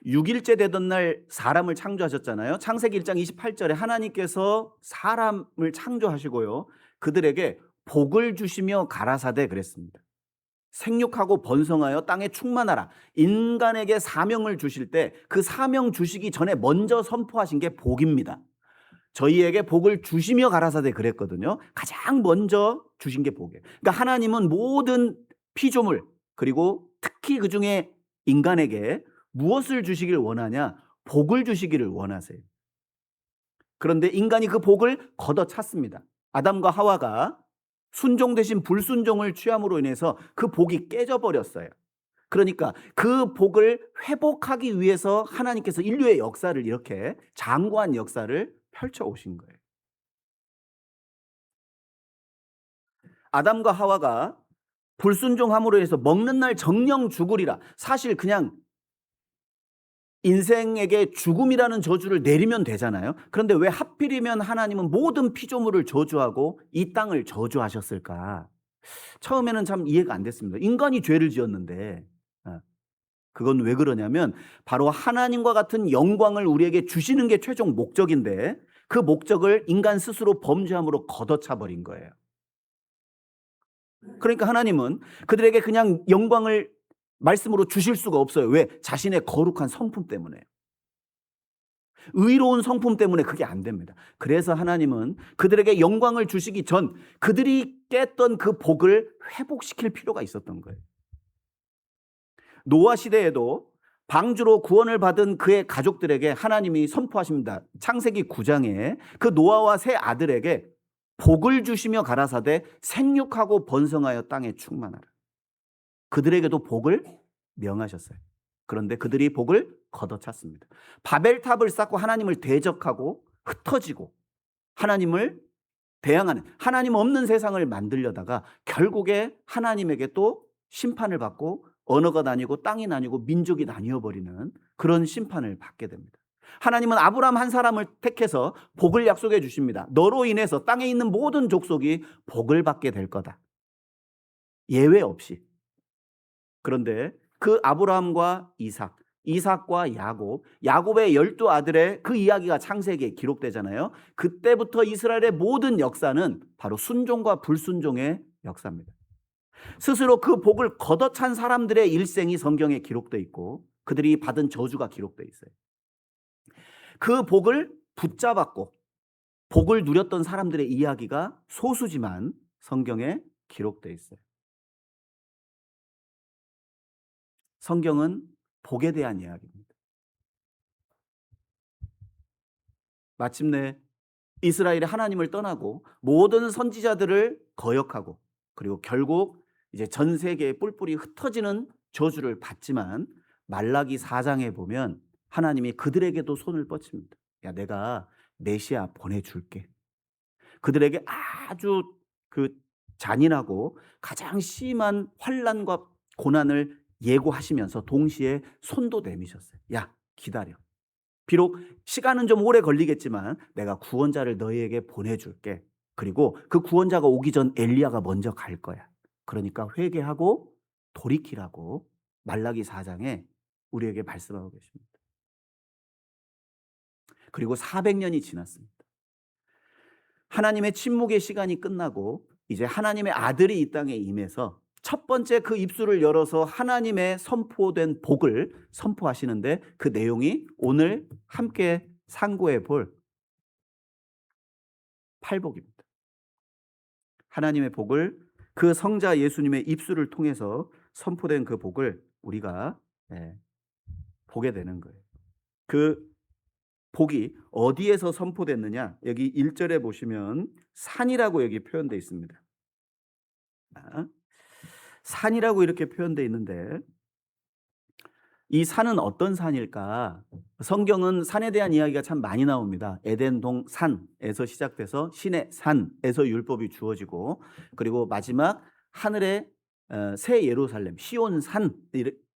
6일째 되던 날 사람을 창조하셨잖아요. 창세기 1장 28절에 하나님께서 사람을 창조하시고요, 그들에게 복을 주시며 가라사대 그랬습니다. 생육하고 번성하여 땅에 충만하라. 인간에게 사명을 주실 때 그 사명 주시기 전에 먼저 선포하신 게 복입니다. 저희에게 복을 주시며 가라사대 그랬거든요. 가장 먼저 주신 게 복이에요. 그러니까 하나님은 모든 피조물, 그리고 특히 그중에 인간에게 무엇을 주시길 원하냐? 복을 주시기를 원하세요. 그런데 인간이 그 복을 걷어찼습니다. 아담과 하와가 순종 대신 불순종을 취함으로 인해서 그 복이 깨져버렸어요. 그러니까 그 복을 회복하기 위해서 하나님께서 인류의 역사를 이렇게 장구한 역사를 펼쳐 오신 거예요. 아담과 하와가 불순종함으로 해서 먹는 날 정령 죽으리라. 사실 그냥 인생에게 죽음이라는 저주를 내리면 되잖아요. 그런데 왜 하필이면 하나님은 모든 피조물을 저주하고 이 땅을 저주하셨을까? 처음에는 참 이해가 안 됐습니다. 인간이 죄를 지었는데. 그건 왜 그러냐면 바로 하나님과 같은 영광을 우리에게 주시는 게 최종 목적인데 그 목적을 인간 스스로 범죄함으로 걷어차 버린 거예요. 그러니까 하나님은 그들에게 그냥 영광을 말씀으로 주실 수가 없어요. 왜? 자신의 거룩한 성품 때문에요. 의로운 성품 때문에 그게 안 됩니다. 그래서 하나님은 그들에게 영광을 주시기 전 그들이 깼던 그 복을 회복시킬 필요가 있었던 거예요. 노아 시대에도 방주로 구원을 받은 그의 가족들에게 하나님이 선포하십니다. 창세기 9장에 그 노아와 세 아들에게 복을 주시며 가라사대 생육하고 번성하여 땅에 충만하라. 그들에게도 복을 명하셨어요. 그런데 그들이 복을 걷어찼습니다. 바벨탑을 쌓고 하나님을 대적하고 흩어지고 하나님을 대항하는, 하나님 없는 세상을 만들려다가 결국에 하나님에게 또 심판을 받고 언어가 나뉘고 땅이 나뉘고 민족이 나뉘어버리는 그런 심판을 받게 됩니다. 하나님은 아브라함 한 사람을 택해서 복을 약속해 주십니다. 너로 인해서 땅에 있는 모든 족속이 복을 받게 될 거다. 예외 없이. 그런데 그 아브라함과 이삭, 이삭과 야곱, 야곱의 12아들의 그 이야기가 창세기에 기록되잖아요. 그때부터 이스라엘의 모든 역사는 바로 순종과 불순종의 역사입니다. 스스로 그 복을 걷어찬 사람들의 일생이 성경에 기록되어 있고 그들이 받은 저주가 기록되어 있어요. 그 복을 붙잡았고 복을 누렸던 사람들의 이야기가 소수지만 성경에 기록되어 있어요. 성경은 복에 대한 이야기입니다. 마침내 이스라엘이 하나님을 떠나고 모든 선지자들을 거역하고 그리고 결국 이제 전 세계에 뿔뿔이 흩어지는 저주를 받지만 말라기 4장에 보면 하나님이 그들에게도 손을 뻗칩니다. 야, 내가 메시아 보내줄게. 그들에게 아주 그 잔인하고 가장 심한 환난과 고난을 예고하시면서 동시에 손도 내미셨어요. 야, 기다려. 비록 시간은 좀 오래 걸리겠지만 내가 구원자를 너희에게 보내줄게. 그리고 그 구원자가 오기 전 엘리야가 먼저 갈 거야. 그러니까 회개하고 돌이키라고 말라기 4장에 우리에게 말씀하고 계십니다. 그리고 400년이 지났습니다. 하나님의 침묵의 시간이 끝나고 이제 하나님의 아들이 이 땅에 임해서 첫 번째 그 입술을 열어서 하나님의 선포된 복을 선포하시는데 그 내용이 오늘 함께 상고해 볼 팔복입니다. 하나님의 복을 그 성자 예수님의 입술을 통해서 선포된 그 복을 우리가 보게 되는 거예요. 그 복이 어디에서 선포됐느냐? 여기 1절에 보시면 산이라고 여기 표현되어 있습니다. 산이라고 이렇게 표현되어 있는데 이 산은 어떤 산일까? 성경은 산에 대한 이야기가 참 많이 나옵니다. 에덴동 산에서 시작돼서 신의 산에서 율법이 주어지고, 그리고 마지막 하늘의 새 예루살렘, 시온 산,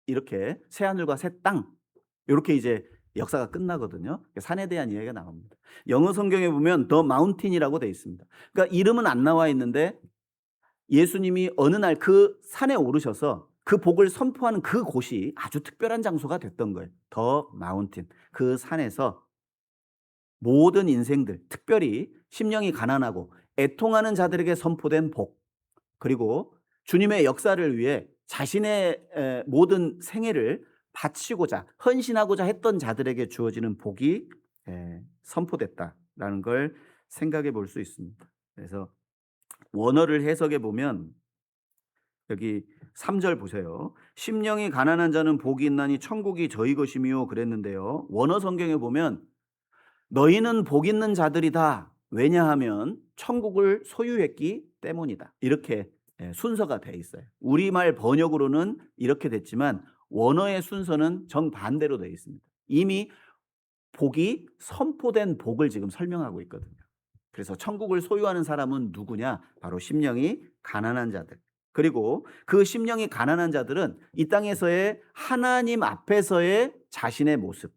이렇게 새 하늘과 새 땅, 이렇게 이제 역사가 끝나거든요. 산에 대한 이야기가 나옵니다. 영어 성경에 보면 더 마운틴이라고 되어 있습니다. 그러니까 이름은 안 나와 있는데 예수님이 어느 날 그 산에 오르셔서 그 복을 선포하는 그 곳이 아주 특별한 장소가 됐던 거예요. 더 마운틴. 그 산에서 모든 인생들, 특별히 심령이 가난하고 애통하는 자들에게 선포된 복, 그리고 주님의 역사를 위해 자신의 모든 생애를 바치고자 헌신하고자 했던 자들에게 주어지는 복이 선포됐다라는 걸 생각해 볼 수 있습니다. 그래서 원어를 해석해 보면 여기 3절 보세요. 심령이 가난한 자는 복이 있나니 천국이 저희 것이며 그랬는데요. 원어 성경에 보면 너희는 복 있는 자들이다. 왜냐하면 천국을 소유했기 때문이다. 이렇게 순서가 돼 있어요. 우리말 번역으로는 이렇게 됐지만 원어의 순서는 정반대로 되어 있습니다. 이미 복이 선포된 복을 지금 설명하고 있거든요. 그래서 천국을 소유하는 사람은 누구냐? 바로 심령이 가난한 자들. 그리고 그 심령이 가난한 자들은 이 땅에서의 하나님 앞에서의 자신의 모습,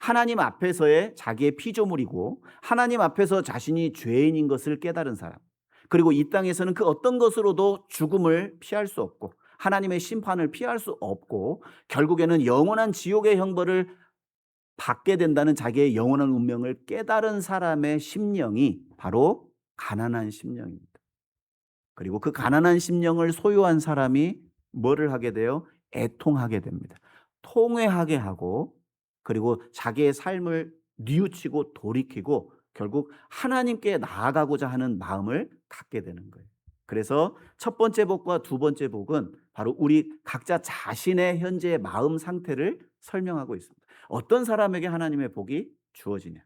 하나님 앞에서의 자기의 피조물이고 하나님 앞에서 자신이 죄인인 것을 깨달은 사람, 그리고 이 땅에서는 그 어떤 것으로도 죽음을 피할 수 없고 하나님의 심판을 피할 수 없고 결국에는 영원한 지옥의 형벌을 받게 된다는 자기의 영원한 운명을 깨달은 사람의 심령이 바로 가난한 심령입니다. 그리고 그 가난한 심령을 소유한 사람이 뭐를 하게 돼요? 애통하게 됩니다. 통회하게 하고, 그리고 자기의 삶을 뉘우치고 돌이키고 결국 하나님께 나아가고자 하는 마음을 갖게 되는 거예요. 그래서 첫 번째 복과 두 번째 복은 바로 우리 각자 자신의 현재의 마음 상태를 설명하고 있습니다. 어떤 사람에게 하나님의 복이 주어지냐,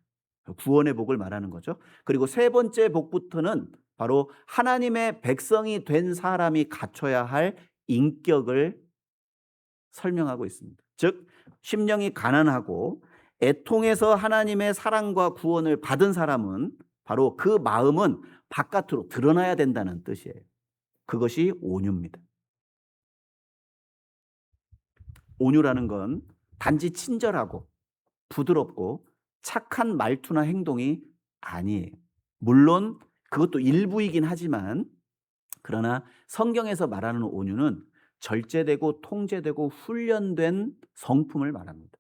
구원의 복을 말하는 거죠. 그리고 세 번째 복부터는 바로 하나님의 백성이 된 사람이 갖춰야 할 인격을 설명하고 있습니다. 즉 심령이 가난하고 애통해서 하나님의 사랑과 구원을 받은 사람은 바로 그 마음은 바깥으로 드러나야 된다는 뜻이에요. 그것이 온유입니다. 온유라는 건 단지 친절하고 부드럽고 착한 말투나 행동이 아니에요. 물론 그것도 일부이긴 하지만, 그러나 성경에서 말하는 온유는 절제되고 통제되고 훈련된 성품을 말합니다.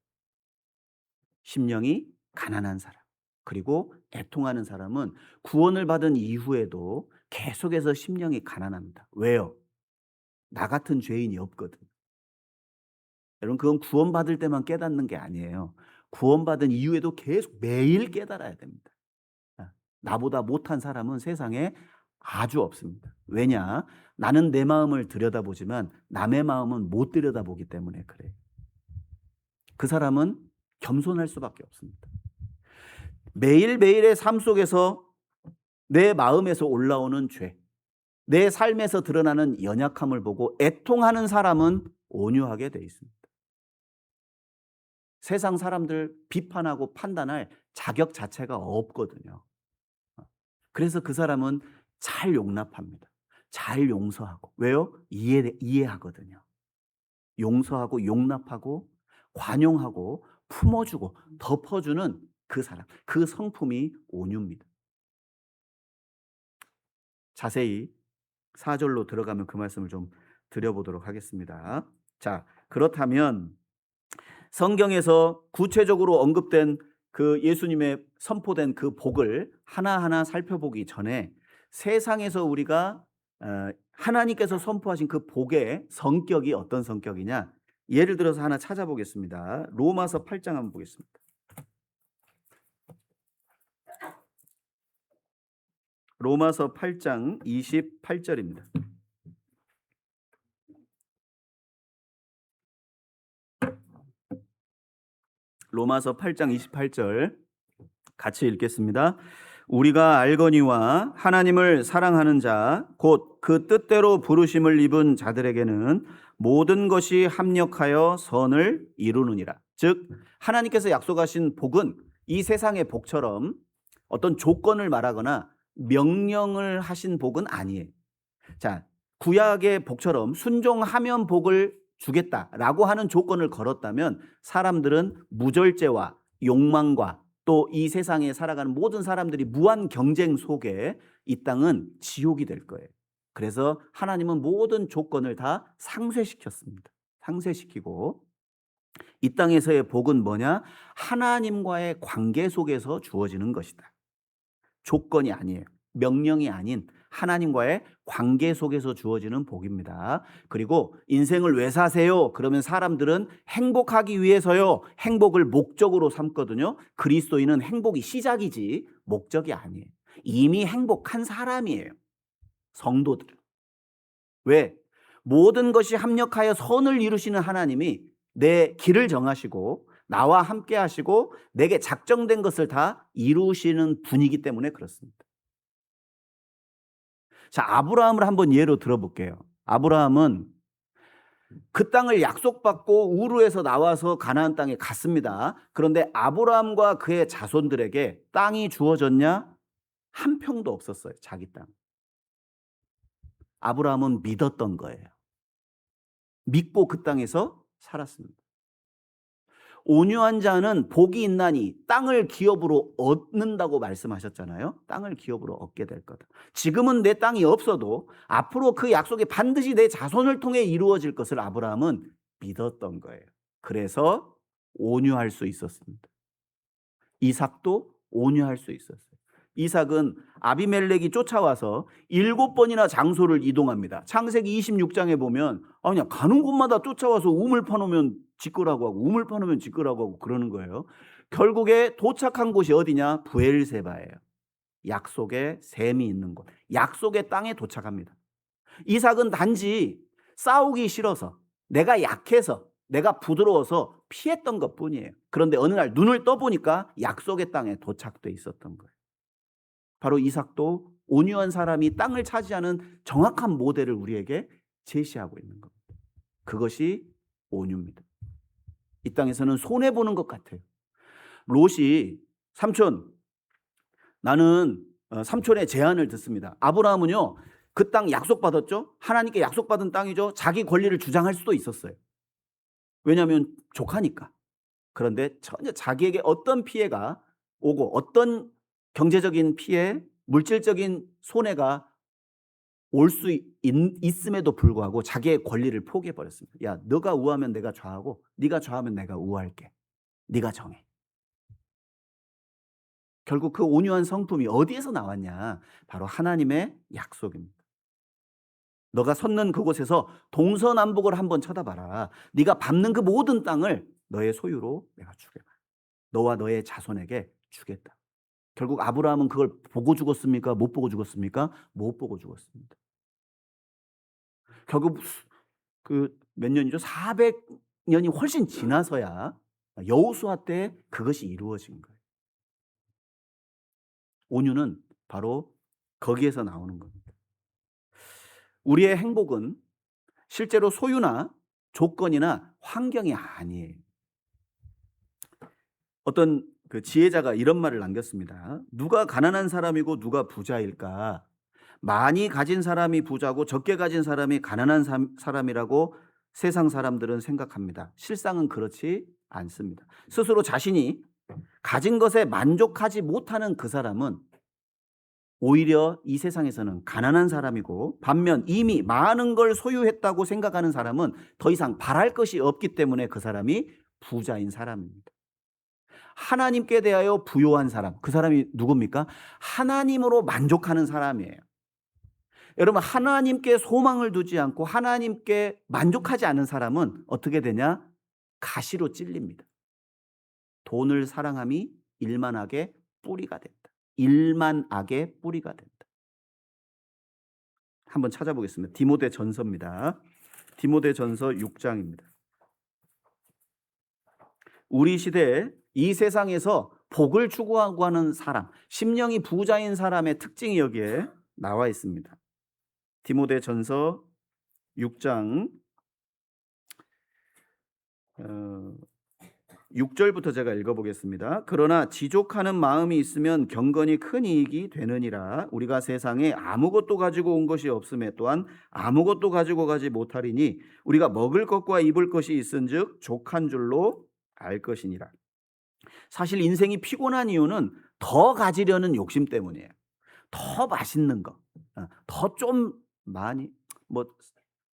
심령이 가난한 사람, 그리고 애통하는 사람은 구원을 받은 이후에도 계속해서 심령이 가난합니다. 왜요? 나 같은 죄인이 없거든. 여러분, 그건 구원받을 때만 깨닫는 게 아니에요. 구원받은 이후에도 계속 매일 깨달아야 됩니다. 나보다 못한 사람은 세상에 아주 없습니다. 왜냐? 나는 내 마음을 들여다보지만 남의 마음은 못 들여다보기 때문에 그래요. 그 사람은 겸손할 수밖에 없습니다. 매일매일의 삶 속에서 내 마음에서 올라오는 죄, 내 삶에서 드러나는 연약함을 보고 애통하는 사람은 온유하게 돼 있습니다. 세상 사람들 비판하고 판단할 자격 자체가 없거든요. 그래서 그 사람은 잘 용납합니다. 잘 용서하고. 왜요? 이해하거든요. 용서하고 용납하고 관용하고 품어주고 덮어주는 그 사람, 그 성품이 온유입니다. 자세히 4절로 들어가면 그 말씀을 좀 드려보도록 하겠습니다. 자, 그렇다면 성경에서 구체적으로 언급된 그 예수님의 선포된 그 복을 하나하나 살펴보기 전에 세상에서 우리가 하나님께서 선포하신 그 복의 성격이 어떤 성격이냐, 예를 들어서 하나 찾아보겠습니다. 로마서 8장 한번 보겠습니다. 로마서 8장 28절입니다. 로마서 8장 28절 같이 읽겠습니다. 우리가 알거니와 하나님을 사랑하는 자 곧 그 뜻대로 부르심을 입은 자들에게는 모든 것이 합력하여 선을 이루느니라. 즉 하나님께서 약속하신 복은 이 세상의 복처럼 어떤 조건을 말하거나 명령을 하신 복은 아니에요. 자, 구약의 복처럼 순종하면 복을 주겠다라고 하는 조건을 걸었다면 사람들은 무절제와 욕망과 또 이 세상에 살아가는 모든 사람들이 무한 경쟁 속에 이 땅은 지옥이 될 거예요. 그래서 하나님은 모든 조건을 다 상쇄시켰습니다. 상쇄시키고 이 땅에서의 복은 뭐냐? 하나님과의 관계 속에서 주어지는 것이다. 조건이 아니에요. 명령이 아닌 하나님과의 관계 속에서 주어지는 복입니다. 그리고 인생을 왜 사세요? 그러면 사람들은 행복하기 위해서요. 행복을 목적으로 삼거든요. 그리스도인은 행복이 시작이지 목적이 아니에요. 이미 행복한 사람이에요. 성도들은. 왜? 모든 것이 합력하여 선을 이루시는 하나님이 내 길을 정하시고 나와 함께 하시고 내게 작정된 것을 다 이루시는 분이기 때문에 그렇습니다. 자, 아브라함을 한번 예로 들어볼게요. 아브라함은 그 땅을 약속받고 우르에서 나와서 가나안 땅에 갔습니다. 그런데 아브라함과 그의 자손들에게 땅이 주어졌냐? 한 평도 없었어요. 자기 땅. 아브라함은 믿었던 거예요. 믿고 그 땅에서 살았습니다. 온유한 자는 복이 있나니 땅을 기업으로 얻는다고 말씀하셨잖아요. 땅을 기업으로 얻게 될 거다. 지금은 내 땅이 없어도 앞으로 그 약속이 반드시 내 자손을 통해 이루어질 것을 아브라함은 믿었던 거예요. 그래서 온유할 수 있었습니다. 이삭도 온유할 수 있었어요. 이삭은 아비멜렉이 쫓아와서 7번이나 장소를 이동합니다. 창세기 26장에 보면 그냥 가는 곳마다 쫓아와서 우물 파놓으면 짓거라고 하고 우물 파놓으면 짓거라고 하고 그러는 거예요. 결국에 도착한 곳이 어디냐? 브엘세바예요. 약속의 샘이 있는 곳. 약속의 땅에 도착합니다. 이삭은 단지 싸우기 싫어서 내가 약해서 내가 부드러워서 피했던 것뿐이에요. 그런데 어느 날 눈을 떠보니까 약속의 땅에 도착돼 있었던 거예요. 바로 이삭도 온유한 사람이 땅을 차지하는 정확한 모델을 우리에게 제시하고 있는 겁니다. 그것이 온유입니다. 이 땅에서는 손해보는 것 같아요. 롯이 삼촌, 나는 삼촌의 제안을 듣습니다. 아브라함은요, 그 땅 약속받았죠? 하나님께 약속받은 땅이죠. 자기 권리를 주장할 수도 있었어요. 왜냐하면 조카니까. 그런데 전혀 자기에게 어떤 피해가 오고 어떤 경제적인 피해, 물질적인 손해가 올 수 있음에도 불구하고 자기의 권리를 포기해버렸습니다. 야, 너가 우하면 내가 좌하고 네가 좌하면 내가 우할게. 네가 정해. 결국 그 온유한 성품이 어디에서 나왔냐? 바로 하나님의 약속입니다. 너가 섰는 그곳에서 동서남북을 한번 쳐다봐라. 네가 밟는 그 모든 땅을 너의 소유로 내가 주겠다. 너와 너의 자손에게 주겠다. 결국 아브라함은 그걸 보고 죽었습니까? 못 보고 죽었습니까? 못 보고 죽었습니다. 결국 그 몇 년이죠? 400년이 훨씬 지나서야 여호수아 때 그것이 이루어진 거예요. 온유는 바로 거기에서 나오는 겁니다. 우리의 행복은 실제로 소유나 조건이나 환경이 아니에요. 어떤 그 지혜자가 이런 말을 남겼습니다. 누가 가난한 사람이고 누가 부자일까? 많이 가진 사람이 부자고 적게 가진 사람이 가난한 사람이라고 세상 사람들은 생각합니다. 실상은 그렇지 않습니다. 스스로 자신이 가진 것에 만족하지 못하는 그 사람은 오히려 이 세상에서는 가난한 사람이고, 반면 이미 많은 걸 소유했다고 생각하는 사람은 더 이상 바랄 것이 없기 때문에 그 사람이 부자인 사람입니다. 하나님께 대하여 부요한 사람, 그 사람이 누굽니까? 하나님으로 만족하는 사람이에요. 여러분, 하나님께 소망을 두지 않고 하나님께 만족하지 않은 사람은 어떻게 되냐? 가시로 찔립니다. 돈을 사랑함이 일만 악의 뿌리가 된다. 일만 악의 뿌리가 된다. 한번 찾아보겠습니다. 디모데전서입니다. 디모데전서 6장입니다. 우리 시대에 이 세상에서 복을 추구하고 하는 사람, 심령이 부자인 사람의 특징이 여기에 나와 있습니다. 디모데전서 6장 6절부터 제가 읽어보겠습니다. 그러나 지족하는 마음이 있으면 경건이 큰 이익이 되느니라. 우리가 세상에 아무것도 가지고 온 것이 없음에 또한 아무것도 가지고 가지 못하리니 우리가 먹을 것과 입을 것이 있은즉 족한 줄로 알 것이니라. 사실 인생이 피곤한 이유는 더 가지려는 욕심 때문이에요. 더 맛있는 거, 더 좀 많이 뭐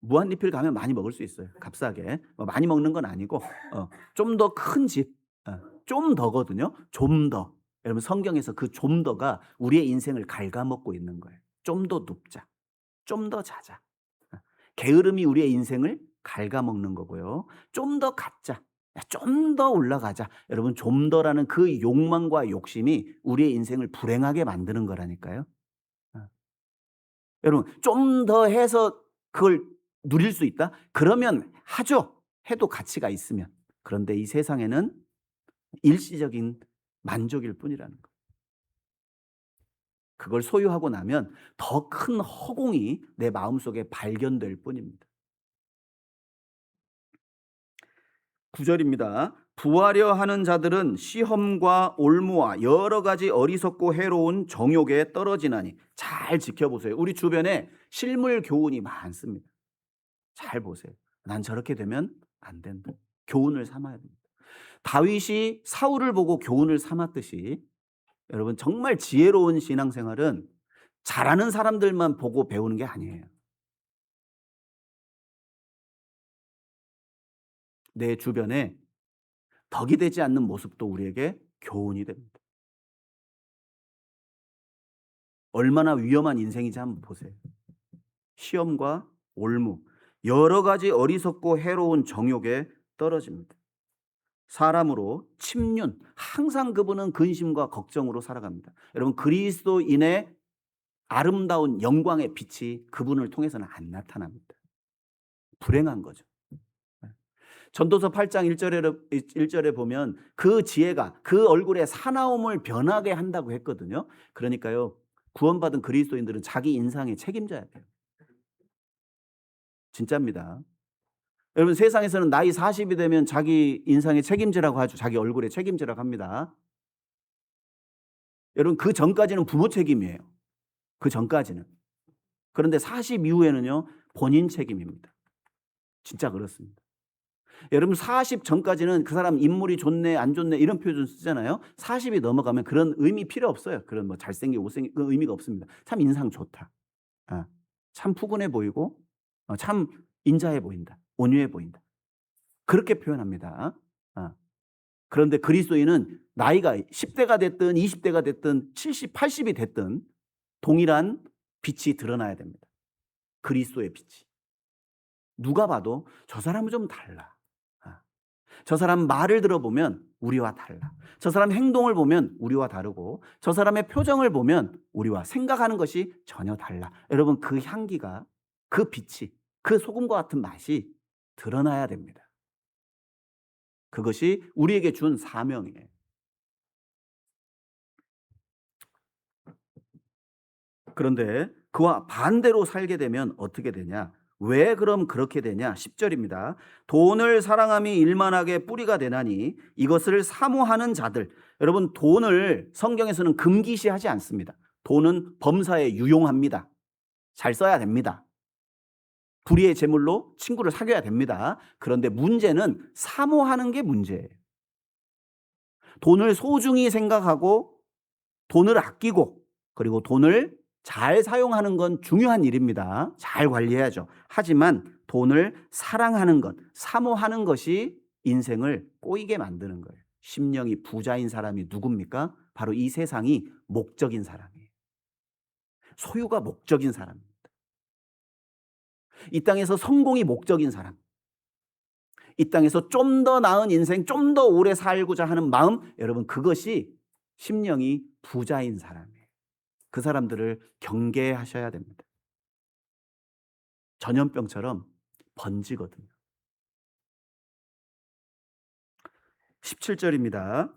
무한리필 가면 많이 먹을 수 있어요. 값싸게. 많이 먹는 건 아니고 좀 더 큰 집, 좀 더거든요. 좀 더. 여러분 성경에서 그 좀 더가 우리의 인생을 갉아먹고 있는 거예요. 좀 더 눕자, 좀 더 자자. 게으름이 우리의 인생을 갉아먹는 거고요. 좀 더 갖자, 좀 더 올라가자. 여러분 좀 더라는 그 욕망과 욕심이 우리의 인생을 불행하게 만드는 거라니까요. 여러분 좀 더 해서 그걸 누릴 수 있다? 그러면 하죠. 해도 가치가 있으면. 그런데 이 세상에는 일시적인 만족일 뿐이라는 거. 그걸 소유하고 나면 더 큰 허공이 내 마음속에 발견될 뿐입니다. 9절입니다. 부하려 하는 자들은 시험과 올무와 여러 가지 어리석고 해로운 정욕에 떨어지나니. 잘 지켜보세요. 우리 주변에 실물 교훈이 많습니다. 잘 보세요. 난 저렇게 되면 안 된다. 교훈을 삼아야 됩니다. 다윗이 사울을 보고 교훈을 삼았듯이 여러분 정말 지혜로운 신앙생활은 잘하는 사람들만 보고 배우는 게 아니에요. 내 주변에 덕이 되지 않는 모습도 우리에게 교훈이 됩니다. 얼마나 위험한 인생인지 한번 보세요. 시험과 올무, 여러 가지 어리석고 해로운 정욕에 떨어집니다. 사람으로 침륜, 항상 그분은 근심과 걱정으로 살아갑니다. 여러분 그리스도인의 아름다운 영광의 빛이 그분을 통해서는 안 나타납니다. 불행한 거죠. 전도서 8장 1절에 보면 그 지혜가 그 얼굴의 사나움을 변하게 한다고 했거든요. 그러니까요, 구원받은 그리스도인들은 자기 인상에 책임져야 돼요. 진짜입니다. 여러분 세상에서는 나이 40이 되면 자기 인상에 책임지라고 하죠. 자기 얼굴에 책임지라고 합니다. 여러분 그 전까지는 부모 책임이에요. 그 전까지는. 그런데 40 이후에는요, 본인 책임입니다. 진짜 그렇습니다. 여러분 40 전까지는 그 사람 인물이 좋네 안 좋네 이런 표현 쓰잖아요. 40이 넘어가면 그런 의미 필요 없어요. 그런 뭐 잘생기고 못생기고 그 의미가 없습니다. 참 인상 좋다. 참 푸근해 보이고 참 인자해 보인다. 온유해 보인다. 그렇게 표현합니다. 그런데 그리스도인은 나이가 10대가 됐든 20대가 됐든 70, 80이 됐든 동일한 빛이 드러나야 됩니다. 그리스도의 빛이. 누가 봐도 저 사람은 좀 달라. 저 사람 말을 들어보면 우리와 달라. 저 사람 행동을 보면 우리와 다르고 저 사람의 표정을 보면 우리와 생각하는 것이 전혀 달라. 여러분 그 향기가, 그 빛이, 그 소금과 같은 맛이 드러나야 됩니다. 그것이 우리에게 준 사명이에요. 그런데 그와 반대로 살게 되면 어떻게 되냐? 왜 그럼 그렇게 되냐? 10절입니다. 돈을 사랑함이 일만하게 뿌리가 되나니 이것을 사모하는 자들. 여러분 돈을 성경에서는 금기시하지 않습니다. 돈은 범사에 유용합니다. 잘 써야 됩니다. 불의의 제물로 친구를 사귀어야 됩니다. 그런데 문제는 사모하는 게 문제예요. 돈을 소중히 생각하고 돈을 아끼고 그리고 돈을 잘 사용하는 건 중요한 일입니다. 잘 관리해야죠. 하지만 돈을 사랑하는 것, 사모하는 것이 인생을 꼬이게 만드는 거예요. 심령이 부자인 사람이 누굽니까? 바로 이 세상이 목적인 사람이에요. 소유가 목적인 사람입니다. 이 땅에서 성공이 목적인 사람, 이 땅에서 좀 더 나은 인생, 좀 더 오래 살고자 하는 마음, 여러분 그것이 심령이 부자인 사람이에요. 그 사람들을 경계하셔야 됩니다. 전염병처럼 번지거든요. 17절입니다.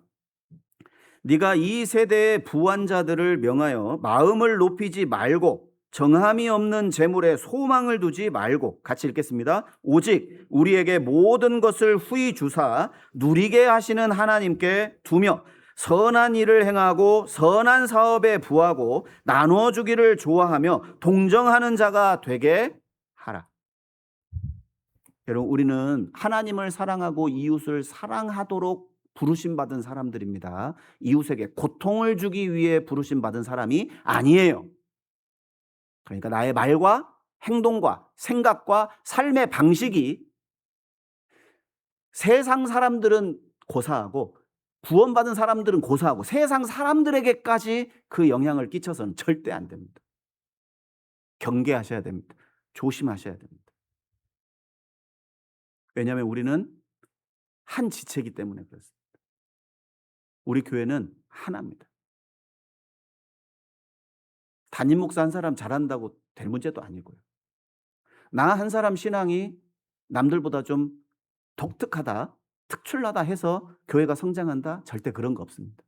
네가 이 세대의 부한자들을 명하여 마음을 높이지 말고 정함이 없는 재물에 소망을 두지 말고, 같이 읽겠습니다. 오직 우리에게 모든 것을 후히 주사 누리게 하시는 하나님께 두며 선한 일을 행하고 선한 사업에 부하고 나눠주기를 좋아하며 동정하는 자가 되게 하라. 여러분, 우리는 하나님을 사랑하고 이웃을 사랑하도록 부르심 받은 사람들입니다. 이웃에게 고통을 주기 위해 부르심 받은 사람이 아니에요. 그러니까 나의 말과 행동과 생각과 삶의 방식이 세상 사람들은 고사하고 구원받은 사람들은 고사하고 세상 사람들에게까지 그 영향을 끼쳐서는 절대 안 됩니다. 경계하셔야 됩니다. 조심하셔야 됩니다. 왜냐하면 우리는 한 지체이기 때문에 그렇습니다. 우리 교회는 하나입니다. 담임 목사 한 사람 잘한다고 될 문제도 아니고요. 나 한 사람 신앙이 남들보다 좀 독특하다, 특출나다 해서 교회가 성장한다? 절대 그런 거 없습니다.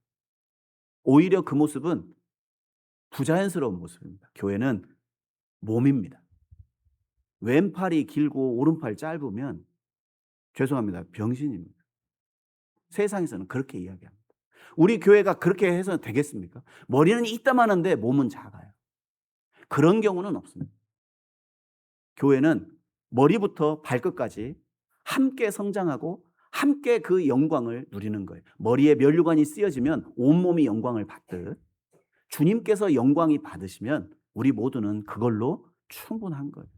오히려 그 모습은 부자연스러운 모습입니다. 교회는 몸입니다. 왼팔이 길고 오른팔 짧으면 죄송합니다. 병신입니다. 세상에서는 그렇게 이야기합니다. 우리 교회가 그렇게 해서 되겠습니까? 머리는 이따만한데 몸은 작아요. 그런 경우는 없습니다. 교회는 머리부터 발끝까지 함께 성장하고 함께 그 영광을 누리는 거예요. 머리에 면류관이 쓰여지면 온몸이 영광을 받듯 주님께서 영광이 받으시면 우리 모두는 그걸로 충분한 거예요.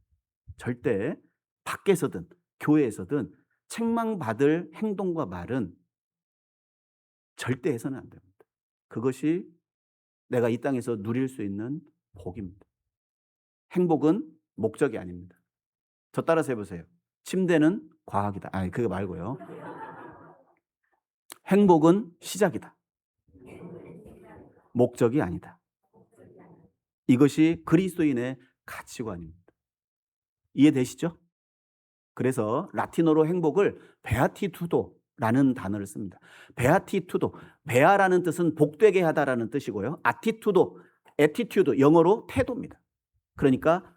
절대 밖에서든 교회에서든 책망받을 행동과 말은 절대 해서는 안 됩니다. 그것이 내가 이 땅에서 누릴 수 있는 복입니다. 행복은 목적이 아닙니다. 저 따라서 해보세요. 침대는 과학이다. 아니, 그거 말고요. 행복은 시작이다. 목적이 아니다. 이것이 그리스도인의 가치관입니다. 이해되시죠? 그래서 라틴어로 행복을 베아티투도라는 단어를 씁니다. 베아티투도, 베아라는 뜻은 복되게 하다라는 뜻이고요. 아티투도, 에티튜드, 영어로 태도입니다. 그러니까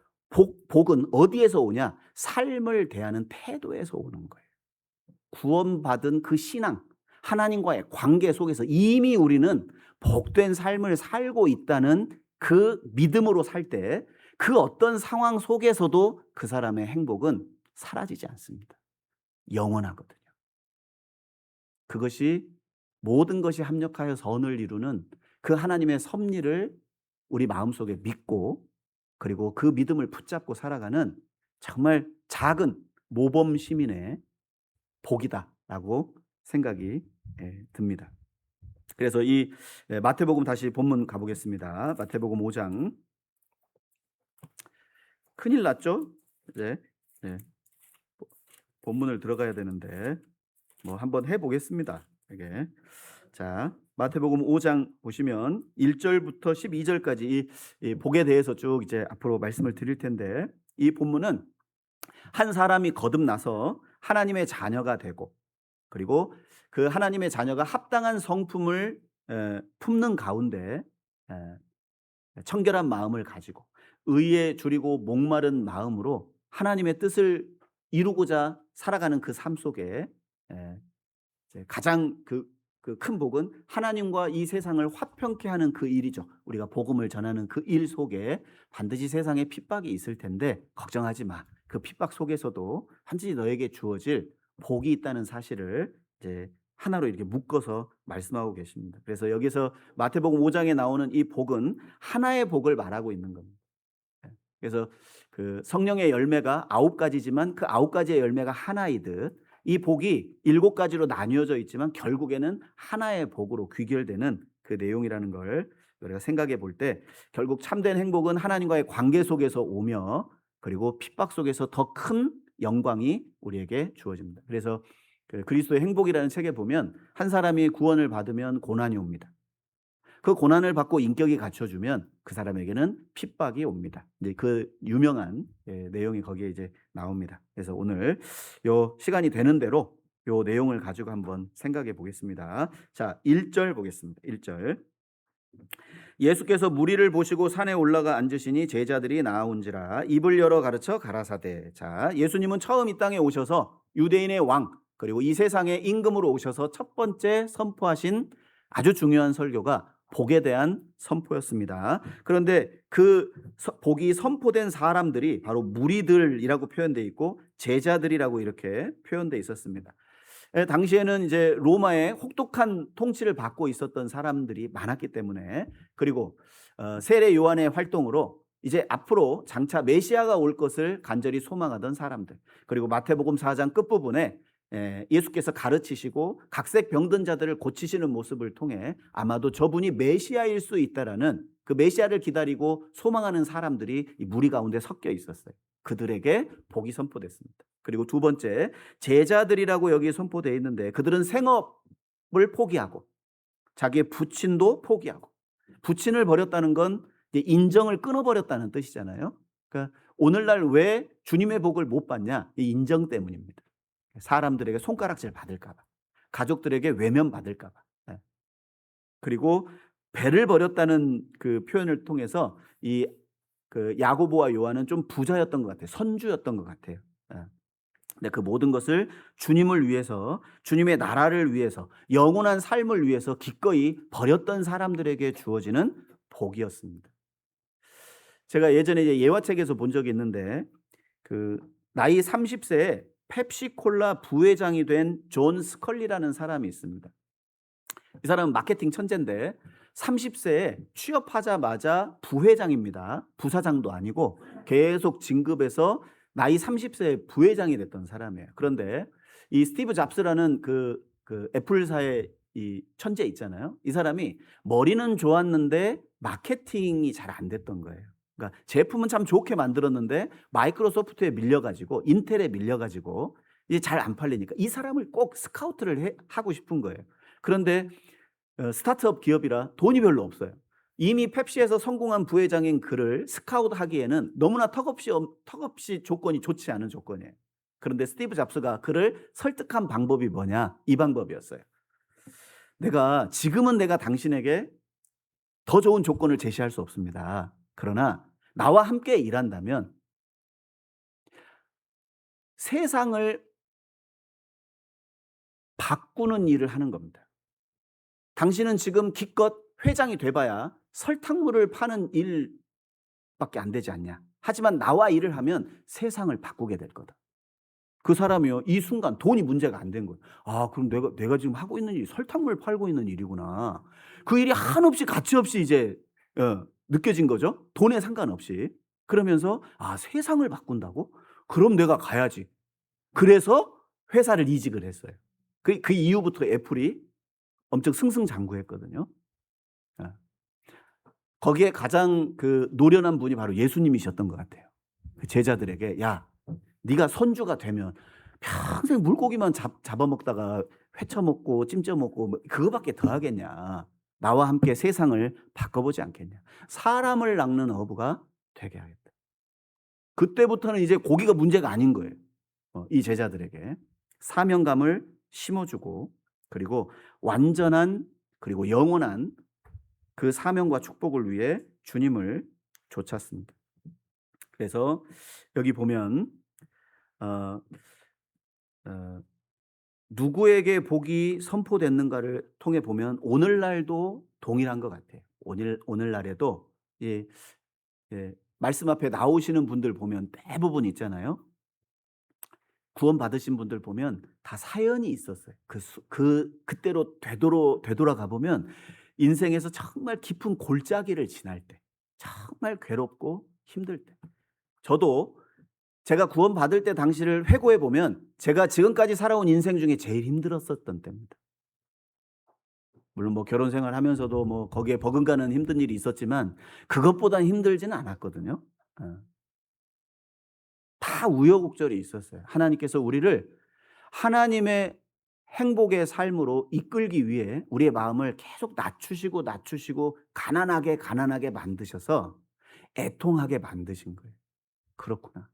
복은 어디에서 오냐? 삶을 대하는 태도에서 오는 거예요. 구원받은 그 신앙, 하나님과의 관계 속에서 이미 우리는 복된 삶을 살고 있다는 그 믿음으로 살 때 그 어떤 상황 속에서도 그 사람의 행복은 사라지지 않습니다. 영원하거든요. 그것이 모든 것이 합력하여 선을 이루는 그 하나님의 섭리를 우리 마음속에 믿고 그리고 그 믿음을 붙잡고 살아가는 정말 작은 모범 시민의 복이다라고 생각이 듭니다. 그래서 이 마태복음 다시 본문 가보겠습니다. 마태복음 5장. 큰일 났죠? 이제 본문을 들어가야 되는데 뭐 한번 해보겠습니다. 이게 자 마태복음 5장 보시면 1절부터 12절까지 이 복에 대해서 쭉 이제 앞으로 말씀을 드릴 텐데 이 본문은 한 사람이 거듭나서 하나님의 자녀가 되고 그리고 그 하나님의 자녀가 합당한 성품을 품는 가운데 청결한 마음을 가지고 의에 줄이고 목마른 마음으로 하나님의 뜻을 이루고자 살아가는 그 삶 속에 가장 그 큰 복은 하나님과 이 세상을 화평케 하는 그 일이죠. 우리가 복음을 전하는 그 일 속에 반드시 세상에 핍박이 있을 텐데 걱정하지 마. 그 핍박 속에서도 반드시 너에게 주어질 복이 있다는 사실을 이제 하나로 이렇게 묶어서 말씀하고 계십니다. 그래서 여기서 마태복음 5장에 나오는 이 복은 하나의 복을 말하고 있는 겁니다. 그래서 그 성령의 열매가 9가지지만 그 9가지의 열매가 하나이듯 이 복이 7가지로 나뉘어져 있지만 결국에는 하나의 복으로 귀결되는 그 내용이라는 걸 우리가 생각해 볼 때 결국 참된 행복은 하나님과의 관계 속에서 오며 그리고 핍박 속에서 더 큰 영광이 우리에게 주어집니다. 그래서 그 그리스도의 행복이라는 책에 보면 한 사람이 구원을 받으면 고난이 옵니다. 그 고난을 받고 인격이 갖춰주면 그 사람에게는 핍박이 옵니다. 이제 그 유명한 내용이 거기에 이제 나옵니다. 그래서 오늘 요 시간이 되는 대로 요 내용을 가지고 한번 생각해 보겠습니다. 자, 1절 보겠습니다. 1절. 예수께서 무리를 보시고 산에 올라가 앉으시니 제자들이 나아온지라 입을 열어 가르쳐 가라사대. 자, 예수님은 처음 이 땅에 오셔서 유대인의 왕 그리고 이 세상의 임금으로 오셔서 첫 번째 선포하신 아주 중요한 설교가 복에 대한 선포였습니다. 그런데 그 복이 선포된 사람들이 바로 무리들이라고 표현되어 있고 제자들이라고 이렇게 표현되어 있었습니다. 당시에는 이제 로마의 혹독한 통치를 받고 있었던 사람들이 많았기 때문에, 그리고 세례 요한의 활동으로 이제 앞으로 장차 메시아가 올 것을 간절히 소망하던 사람들, 그리고 마태복음 4장 끝부분에 예수께서 가르치시고 각색 병든 자들을 고치시는 모습을 통해 아마도 저분이 메시아일 수 있다라는 그 메시아를 기다리고 소망하는 사람들이 이 무리 가운데 섞여 있었어요. 그들에게 복이 선포됐습니다. 그리고 두 번째, 제자들이라고 여기 선포되어 있는데 그들은 생업을 포기하고 자기의 부친도 포기하고, 부친을 버렸다는 건 이제 인정을 끊어버렸다는 뜻이잖아요. 그러니까 오늘날 왜 주님의 복을 못 받냐? 이 인정 때문입니다. 사람들에게 손가락질 받을까봐, 가족들에게 외면받을까봐. 그리고 배를 버렸다는 그 표현을 통해서 이 그 야고보와 요한은 좀 부자였던 것 같아요. 선주였던 것 같아요. 근데 그 모든 것을 주님을 위해서, 주님의 나라를 위해서, 영원한 삶을 위해서 기꺼이 버렸던 사람들에게 주어지는 복이었습니다. 제가 예전에 이제 예화책에서 본 적이 있는데 그 나이 30세에 펩시콜라 부회장이 된 존 스컬리라는 사람이 있습니다. 이 사람은 마케팅 천재인데 30세에 취업하자마자 부회장입니다. 부사장도 아니고 계속 진급해서 나이 30세에 부회장이 됐던 사람이에요. 그런데 이 스티브 잡스라는 그 애플사의 이 천재 있잖아요. 이 사람이 머리는 좋았는데 마케팅이 잘 안 됐던 거예요. 그러니까 제품은 참 좋게 만들었는데 마이크로소프트에 밀려가지고, 인텔에 밀려가지고 이제 잘 안 팔리니까 이 사람을 꼭 스카우트를 하고 싶은 거예요. 그런데 스타트업 기업이라 돈이 별로 없어요. 이미 펩시에서 성공한 부회장인 그를 스카우트하기에는 너무나 턱없이 조건이 좋지 않은 조건이에요. 그런데 스티브 잡스가 그를 설득한 방법이 뭐냐? 이 방법이었어요. 지금은 내가 당신에게 더 좋은 조건을 제시할 수 없습니다. 그러나 나와 함께 일한다면 세상을 바꾸는 일을 하는 겁니다. 당신은 지금 기껏 회장이 돼봐야 설탕물을 파는 일밖에 안 되지 않냐. 하지만 나와 일을 하면 세상을 바꾸게 될 거다. 그 사람이요, 이 순간 돈이 문제가 안 된 거예요. 아, 그럼 내가 지금 하고 있는 일이 설탕물 팔고 있는 일이구나. 그 일이 한없이 가치 없이 이제 느껴진 거죠. 돈에 상관없이. 그러면서 세상을 바꾼다고? 그럼 내가 가야지. 그래서 회사를 이직을 했어요. 그 이후부터 애플이 엄청 승승장구했거든요. 거기에 가장 노련한 분이 바로 예수님이셨던 것 같아요. 그 제자들에게, 야, 네가 선주가 되면 평생 물고기만 잡아먹다가 회쳐먹고 찜쪄먹고 그거밖에 더 하겠냐. 나와 함께 세상을 바꿔보지 않겠냐. 사람을 낚는 어부가 되게 하겠다. 그때부터는 이제 고기가 문제가 아닌 거예요. 이 제자들에게 사명감을 심어주고, 그리고 완전한 그리고 영원한 그 사명과 축복을 위해 주님을 좇았습니다. 그래서 여기 보면 누구에게 복이 선포됐는가를 통해 보면 오늘날도 동일한 것 같아요. 오늘날에도 말씀 앞에 나오시는 분들 보면 대부분 있잖아요. 구원 받으신 분들 보면 다 사연이 있었어요. 그때로 되돌아가 보면 인생에서 정말 깊은 골짜기를 지날 때, 정말 괴롭고 힘들 때, 저도 제가 구원 받을 때 당시를 회고해 보면 제가 지금까지 살아온 인생 중에 제일 힘들었었던 때입니다. 물론 결혼 생활 하면서도 거기에 버금가는 힘든 일이 있었지만 그것보다 힘들지는 않았거든요. 다 우여곡절이 있었어요. 하나님께서 우리를 하나님의 행복의 삶으로 이끌기 위해 우리의 마음을 계속 낮추시고 가난하게 만드셔서 애통하게 만드신 거예요. 그렇구나.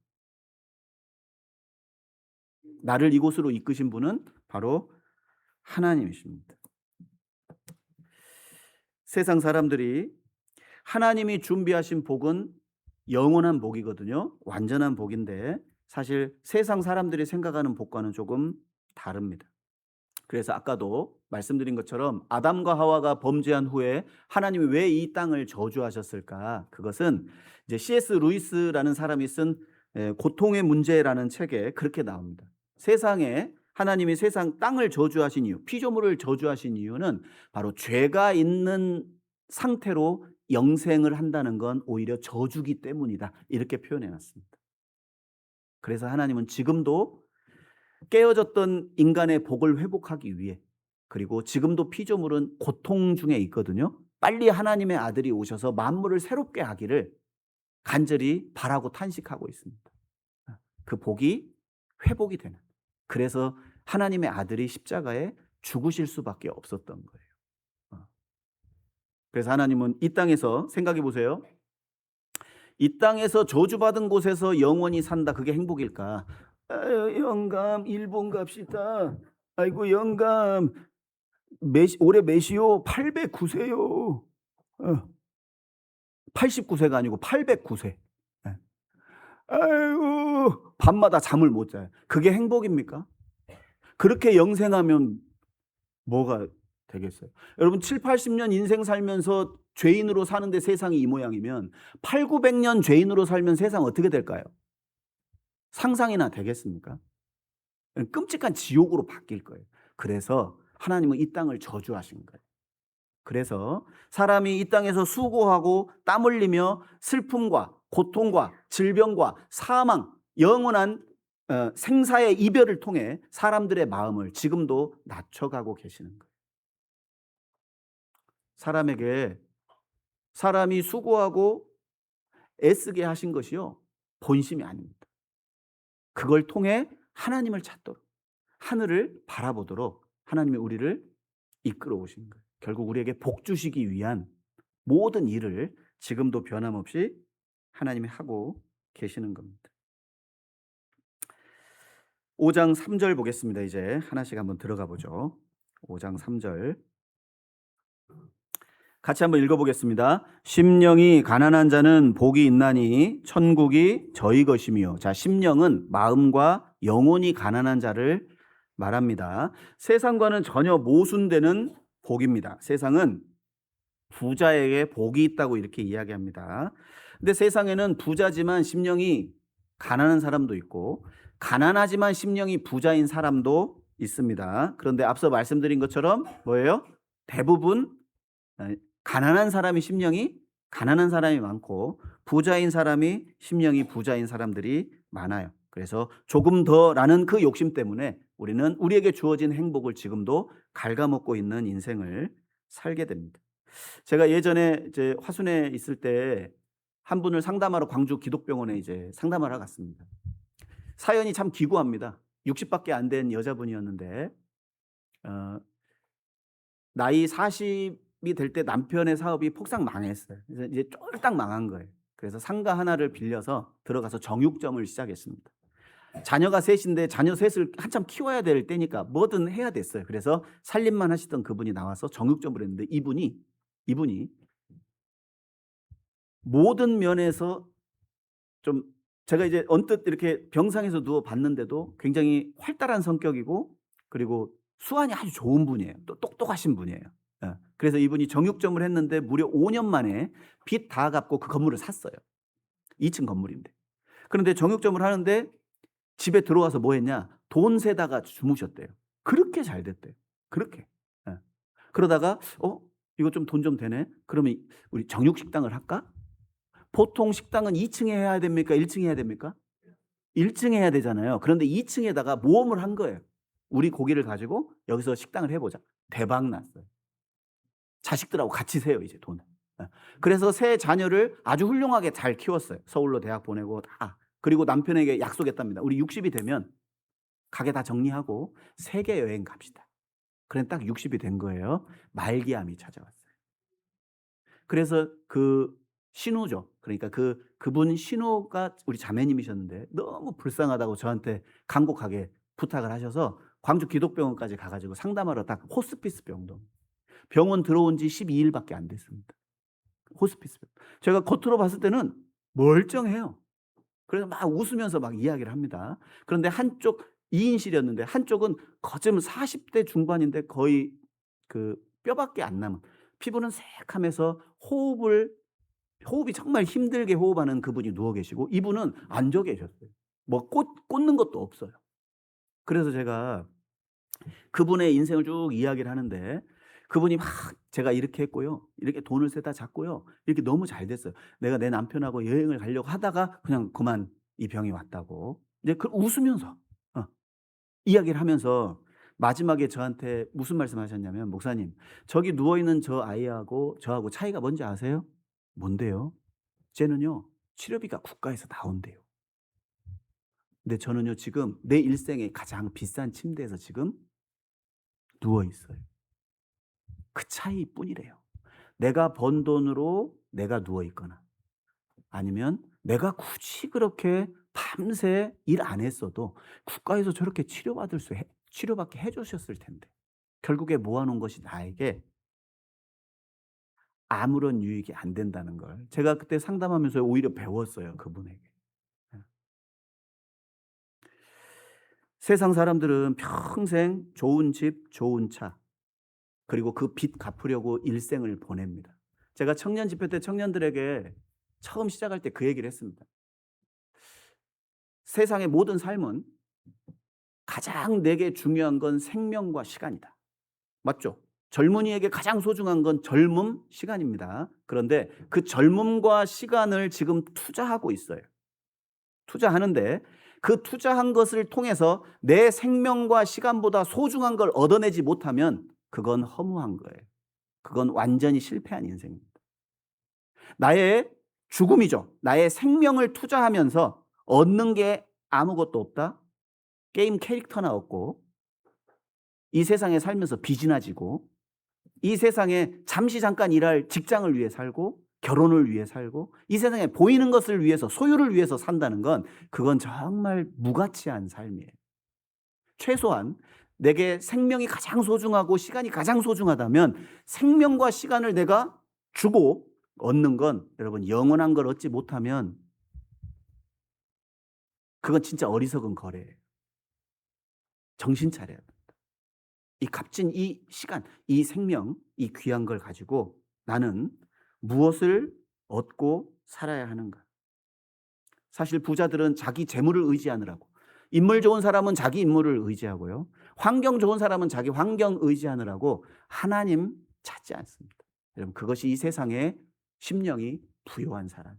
나를 이곳으로 이끄신 분은 바로 바로 하나님이십니다. 세상 사람들이 하나님이 준비하신 복은 영원한 복이거든요. 완전한 복인데 사실 세상 사람들이 생각하는 복과는 조금 다릅니다. 그래서 아까도 말씀드린 것처럼 아담과 하와가 범죄한 후에 하나님이 왜 이 땅을 저주하셨을까? 그것은 이제 C.S. 루이스라는 사람이 쓴 고통의 문제라는 책에 그렇게 나옵니다. 세상에 하나님이 세상 땅을 저주하신 이유, 피조물을 저주하신 이유는 바로 죄가 있는 상태로 영생을 한다는 건 오히려 저주기 때문이다. 이렇게 표현해 놨습니다. 그래서 하나님은 지금도 깨어졌던 인간의 복을 회복하기 위해, 그리고 지금도 피조물은 고통 중에 있거든요. 빨리 하나님의 아들이 오셔서 만물을 새롭게 하기를 간절히 바라고 탄식하고 있습니다. 그 복이 회복이 되는. 그래서 하나님의 아들이 십자가에 죽으실 수밖에 없었던 거예요. 그래서 하나님은 이 땅에서 생각해 보세요. 이 땅에서 저주받은 곳에서 영원히 산다. 그게 행복일까? 아유, 영감 일본 갑시다. 아이고 영감 올해 몇이요? 809세요. 89세가 아니고 809세. 아이고 밤마다 잠을 못 자요. 그게 행복입니까? 그렇게 영생하면 뭐가 되겠어요? 여러분 7, 80년 인생 살면서 죄인으로 사는데 세상이 이 모양이면 8, 900년 죄인으로 살면 세상 어떻게 될까요? 상상이나 되겠습니까? 끔찍한 지옥으로 바뀔 거예요. 그래서 하나님은 이 땅을 저주하신 거예요. 그래서 사람이 이 땅에서 수고하고 땀 흘리며 슬픔과 고통과 질병과 사망, 영원한 생사의 이별을 통해 사람들의 마음을 지금도 낮춰가고 계시는 거예요. 사람에게 사람이 수고하고 애쓰게 하신 것이요 본심이 아닙니다. 그걸 통해 하나님을 찾도록, 하늘을 바라보도록 하나님이 우리를 이끌어 오신 거예요. 결국 우리에게 복 주시기 위한 모든 일을 지금도 변함없이 하나님이 하고 계시는 겁니다. 5장 3절 보겠습니다. 이제 하나씩 한번 들어가 보죠. 5장 3절 같이 한번 읽어보겠습니다. 심령이 가난한 자는 복이 있나니 천국이 저희 것이며. 자, 심령은 마음과 영혼이 가난한 자를 말합니다. 세상과는 전혀 모순되는 복입니다. 세상은 부자에게 복이 있다고 이렇게 이야기합니다. 근데 세상에는 부자지만 심령이 가난한 사람도 있고 가난하지만 심령이 부자인 사람도 있습니다. 그런데 앞서 말씀드린 것처럼 뭐예요? 대부분 가난한 사람이 심령이 가난한 사람이 많고 부자인 사람이 심령이 부자인 사람들이 많아요. 그래서 조금 더라는 그 욕심 때문에 우리는 우리에게 주어진 행복을 지금도 갉아먹고 있는 인생을 살게 됩니다. 제가 예전에 이제 화순에 있을 때 한 분을 상담하러 광주 기독병원에 이제 상담하러 갔습니다. 사연이 참 기구합니다. 60밖에 안 된 여자분이었는데 나이 40이 될 때 남편의 사업이 폭삭 망했어요. 그래서 이제 쫄딱 망한 거예요. 그래서 상가 하나를 빌려서 들어가서 정육점을 시작했습니다. 자녀가 셋인데 자녀 셋을 한참 키워야 될 때니까 뭐든 해야 됐어요. 그래서 살림만 하시던 그분이 나와서 정육점을 했는데 이분이 모든 면에서 좀 제가 이제 언뜻 이렇게 병상에서 누워 봤는데도 굉장히 활달한 성격이고 그리고 수완이 아주 좋은 분이에요. 또 똑똑하신 분이에요. 그래서 이분이 정육점을 했는데 무려 5년 만에 빚 다 갚고 그 건물을 샀어요. 2층 건물인데. 그런데 정육점을 하는데 집에 들어와서 뭐 했냐? 돈 세다가 주무셨대요. 그렇게 잘 됐대요. 그렇게. 그러다가 이거 좀 돈 좀 되네. 그러면 우리 정육식당을 할까? 보통 식당은 2층에 해야 됩니까? 1층에 해야 됩니까? 1층에 해야 되잖아요. 그런데 2층에다가 모험을 한 거예요. 우리 고기를 가지고 여기서 식당을 해보자. 대박 났어요. 자식들하고 같이 세요 이제 돈을. 그래서 세 자녀를 아주 훌륭하게 잘 키웠어요. 서울로 대학 보내고 다. 그리고 남편에게 약속했답니다. 우리 60이 되면 가게 다 정리하고 세계 여행 갑시다. 그래 딱 60이 된 거예요. 말기암이 찾아왔어요. 그래서 그 신우죠. 그러니까 그분 신우가 우리 자매님이셨는데 너무 불쌍하다고 저한테 간곡하게 부탁을 하셔서 광주 기독병원까지 가가지고 상담하러 딱 호스피스 병원 들어온 지 12일밖에 안 됐습니다. 호스피스 병원. 제가 겉으로 봤을 때는 멀쩡해요. 그래서 막 웃으면서 막 이야기를 합니다. 그런데 한쪽 2인실이었는데 한쪽은 거점 40대 중반인데 거의 그 뼈밖에 안 남은, 피부는 새카면서 호흡이 정말 힘들게 호흡하는 그분이 누워 계시고, 이분은 앉아 계셨어요. 뭐 꽂는 것도 없어요. 그래서 제가 그분의 인생을 쭉 이야기를 하는데, 그분이 막 제가 이렇게 했고요, 이렇게 돈을 세다 잤고요, 이렇게 너무 잘 됐어요. 내가 내 남편하고 여행을 가려고 하다가 그냥 그만 이 병이 왔다고. 이제 그 웃으면서 이야기를 하면서 마지막에 저한테 무슨 말씀하셨냐면, 목사님, 저기 누워 있는 저 아이하고 저하고 차이가 뭔지 아세요? 뭔데요? 쟤는요 치료비가 국가에서 나온대요. 근데 저는요 지금 내 일생에 가장 비싼 침대에서 지금 누워 있어요. 그 차이뿐이래요. 내가 번 돈으로 내가 누워 있거나, 아니면 내가 굳이 그렇게 밤새 일 안 했어도 국가에서 저렇게 치료받게 해주셨을 텐데, 결국에 모아놓은 것이 나에게 아무런 유익이 안 된다는 걸 제가 그때 상담하면서 오히려 배웠어요, 그분에게. 세상 사람들은 평생 좋은 집, 좋은 차, 그리고 그 빚 갚으려고 일생을 보냅니다. 제가 청년 집회 때 청년들에게 처음 시작할 때 그 얘기를 했습니다. 세상의 모든 삶은 가장 내게 중요한 건 생명과 시간이다. 맞죠? 젊은이에게 가장 소중한 건 젊음, 시간입니다. 그런데 그 젊음과 시간을 지금 투자하고 있어요. 투자하는데 그 투자한 것을 통해서 내 생명과 시간보다 소중한 걸 얻어내지 못하면 그건 허무한 거예요. 그건 완전히 실패한 인생입니다. 나의 죽음이죠. 나의 생명을 투자하면서 얻는 게 아무것도 없다. 게임 캐릭터나 얻고, 이 세상에 살면서 빚이나 지고, 이 세상에 잠시 잠깐 일할 직장을 위해 살고, 결혼을 위해 살고, 이 세상에 보이는 것을 위해서, 소유를 위해서 산다는 건 그건 정말 무가치한 삶이에요. 최소한 내게 생명이 가장 소중하고 시간이 가장 소중하다면 생명과 시간을 내가 주고 얻는 건, 여러분, 영원한 걸 얻지 못하면 그건 진짜 어리석은 거래예요. 정신 차려야 됩니다. 이 값진 이 시간, 이 생명, 이 귀한 걸 가지고 나는 무엇을 얻고 살아야 하는가? 사실 부자들은 자기 재물을 의지하느라고, 인물 좋은 사람은 자기 인물을 의지하고요, 환경 좋은 사람은 자기 환경 의지하느라고 하나님 찾지 않습니다. 여러분, 그것이 이 세상의 심령이 부요한 사람.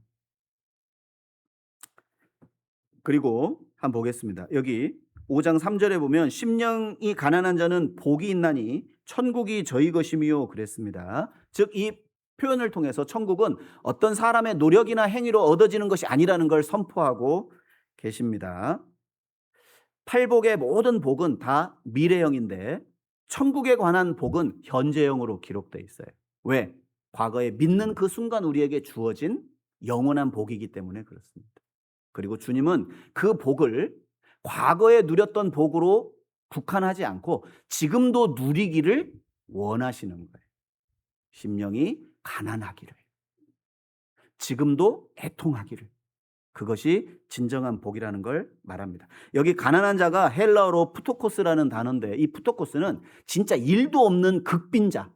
그리고 한번 보겠습니다. 여기 5장 3절에 보면 심령이 가난한 자는 복이 있나니 천국이 저희 것이미요 그랬습니다. 즉 이 표현을 통해서 천국은 어떤 사람의 노력이나 행위로 얻어지는 것이 아니라는 걸 선포하고 계십니다. 팔복의 모든 복은 다 미래형인데 천국에 관한 복은 현재형으로 기록되어 있어요. 왜? 과거에 믿는 그 순간 우리에게 주어진 영원한 복이기 때문에 그렇습니다. 그리고 주님은 그 복을 과거에 누렸던 복으로 국한하지 않고 지금도 누리기를 원하시는 거예요. 심령이 가난하기를, 지금도 애통하기를, 그것이 진정한 복이라는 걸 말합니다. 여기 가난한 자가 헬라어로 푸토코스라는 단어인데, 이 푸토코스는 진짜 일도 없는 극빈자,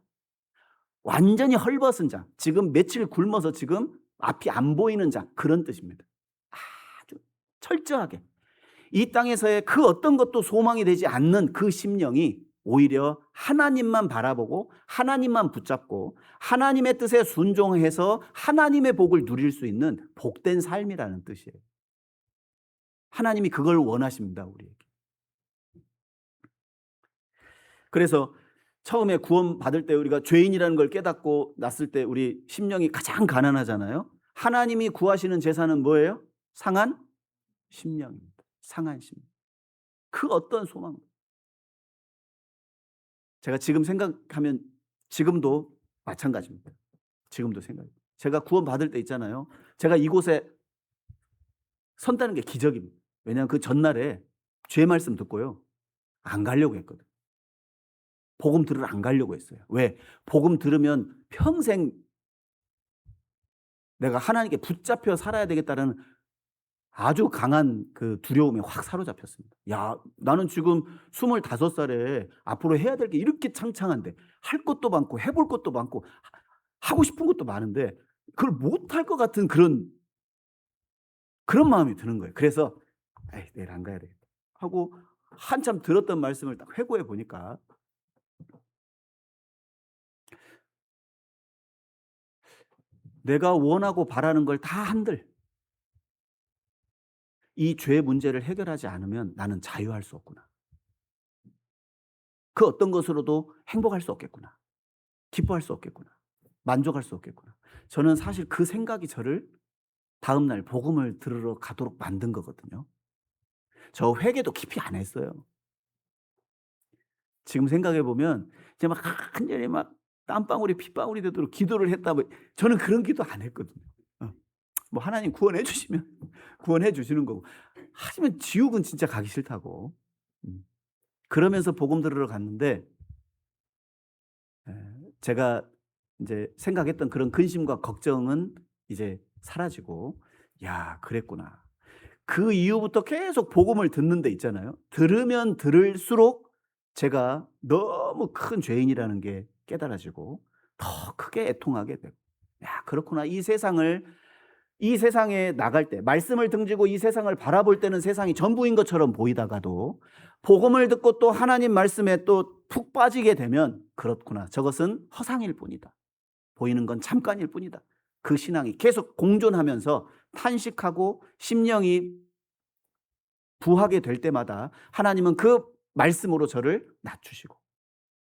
완전히 헐벗은 자, 지금 며칠 굶어서 지금 앞이 안 보이는 자, 그런 뜻입니다. 아주 철저하게 이 땅에서의 그 어떤 것도 소망이 되지 않는 그 심령이 오히려 하나님만 바라보고 하나님만 붙잡고 하나님의 뜻에 순종해서 하나님의 복을 누릴 수 있는 복된 삶이라는 뜻이에요. 하나님이 그걸 원하십니다, 우리에게. 그래서 처음에 구원 받을 때 우리가 죄인이라는 걸 깨닫고 났을 때 우리 심령이 가장 가난하잖아요. 하나님이 구하시는 제사는 뭐예요? 상한 심령입니다. 상한 심령. 그 어떤 소망. 제가 지금 생각하면 지금도 마찬가지입니다. 지금도 생각해요. 제가 구원 받을 때 있잖아요. 제가 이곳에 선다는 게 기적입니다. 왜냐하면 그 전날에 죄 말씀 듣고요, 안 가려고 했거든. 복음 들으러 안 가려고 했어요. 왜? 복음 들으면 평생 내가 하나님께 붙잡혀 살아야 되겠다는 아주 강한 그 두려움에 확 사로잡혔습니다. 야, 나는 지금 25살에 앞으로 해야 될 게 이렇게 창창한데, 할 것도 많고 해볼 것도 많고 하고 싶은 것도 많은데 그걸 못할 것 같은 그런 마음이 드는 거예요. 그래서 에이, 내일 안 가야 되겠다 하고 한참 들었던 말씀을 딱 회고해 보니까 내가 원하고 바라는 걸 다 한들 이 죄 문제를 해결하지 않으면 나는 자유할 수 없구나. 그 어떤 것으로도 행복할 수 없겠구나. 기뻐할 수 없겠구나. 만족할 수 없겠구나. 저는 사실 그 생각이 저를 다음 날 복음을 들으러 가도록 만든 거거든요. 저 회개도 깊이 안 했어요. 지금 생각해 보면 이제 막 간절히 막 땀방울이 핏방울이 되도록 기도를 했다. 뭐 저는 그런 기도 안 했거든요. 뭐 하나님 구원해 주시면 구원해 주시는 거고. 하지만 지옥은 진짜 가기 싫다고. 그러면서 복음 들으러 갔는데 제가 이제 생각했던 그런 근심과 걱정은 이제 사라지고, 야, 그랬구나. 그 이후부터 계속 복음을 듣는 데 있잖아요. 들으면 들을수록 제가 너무 큰 죄인이라는 게 깨달아지고 더 크게 애통하게 되고, 야, 그렇구나. 이 세상에 나갈 때 말씀을 등지고 이 세상을 바라볼 때는 세상이 전부인 것처럼 보이다가도 복음을 듣고 또 하나님 말씀에 또 푹 빠지게 되면 그렇구나. 저것은 허상일 뿐이다. 보이는 건 잠깐일 뿐이다. 그 신앙이 계속 공존하면서 탄식하고 심령이 부하게 될 때마다 하나님은 그 말씀으로 저를 낮추시고,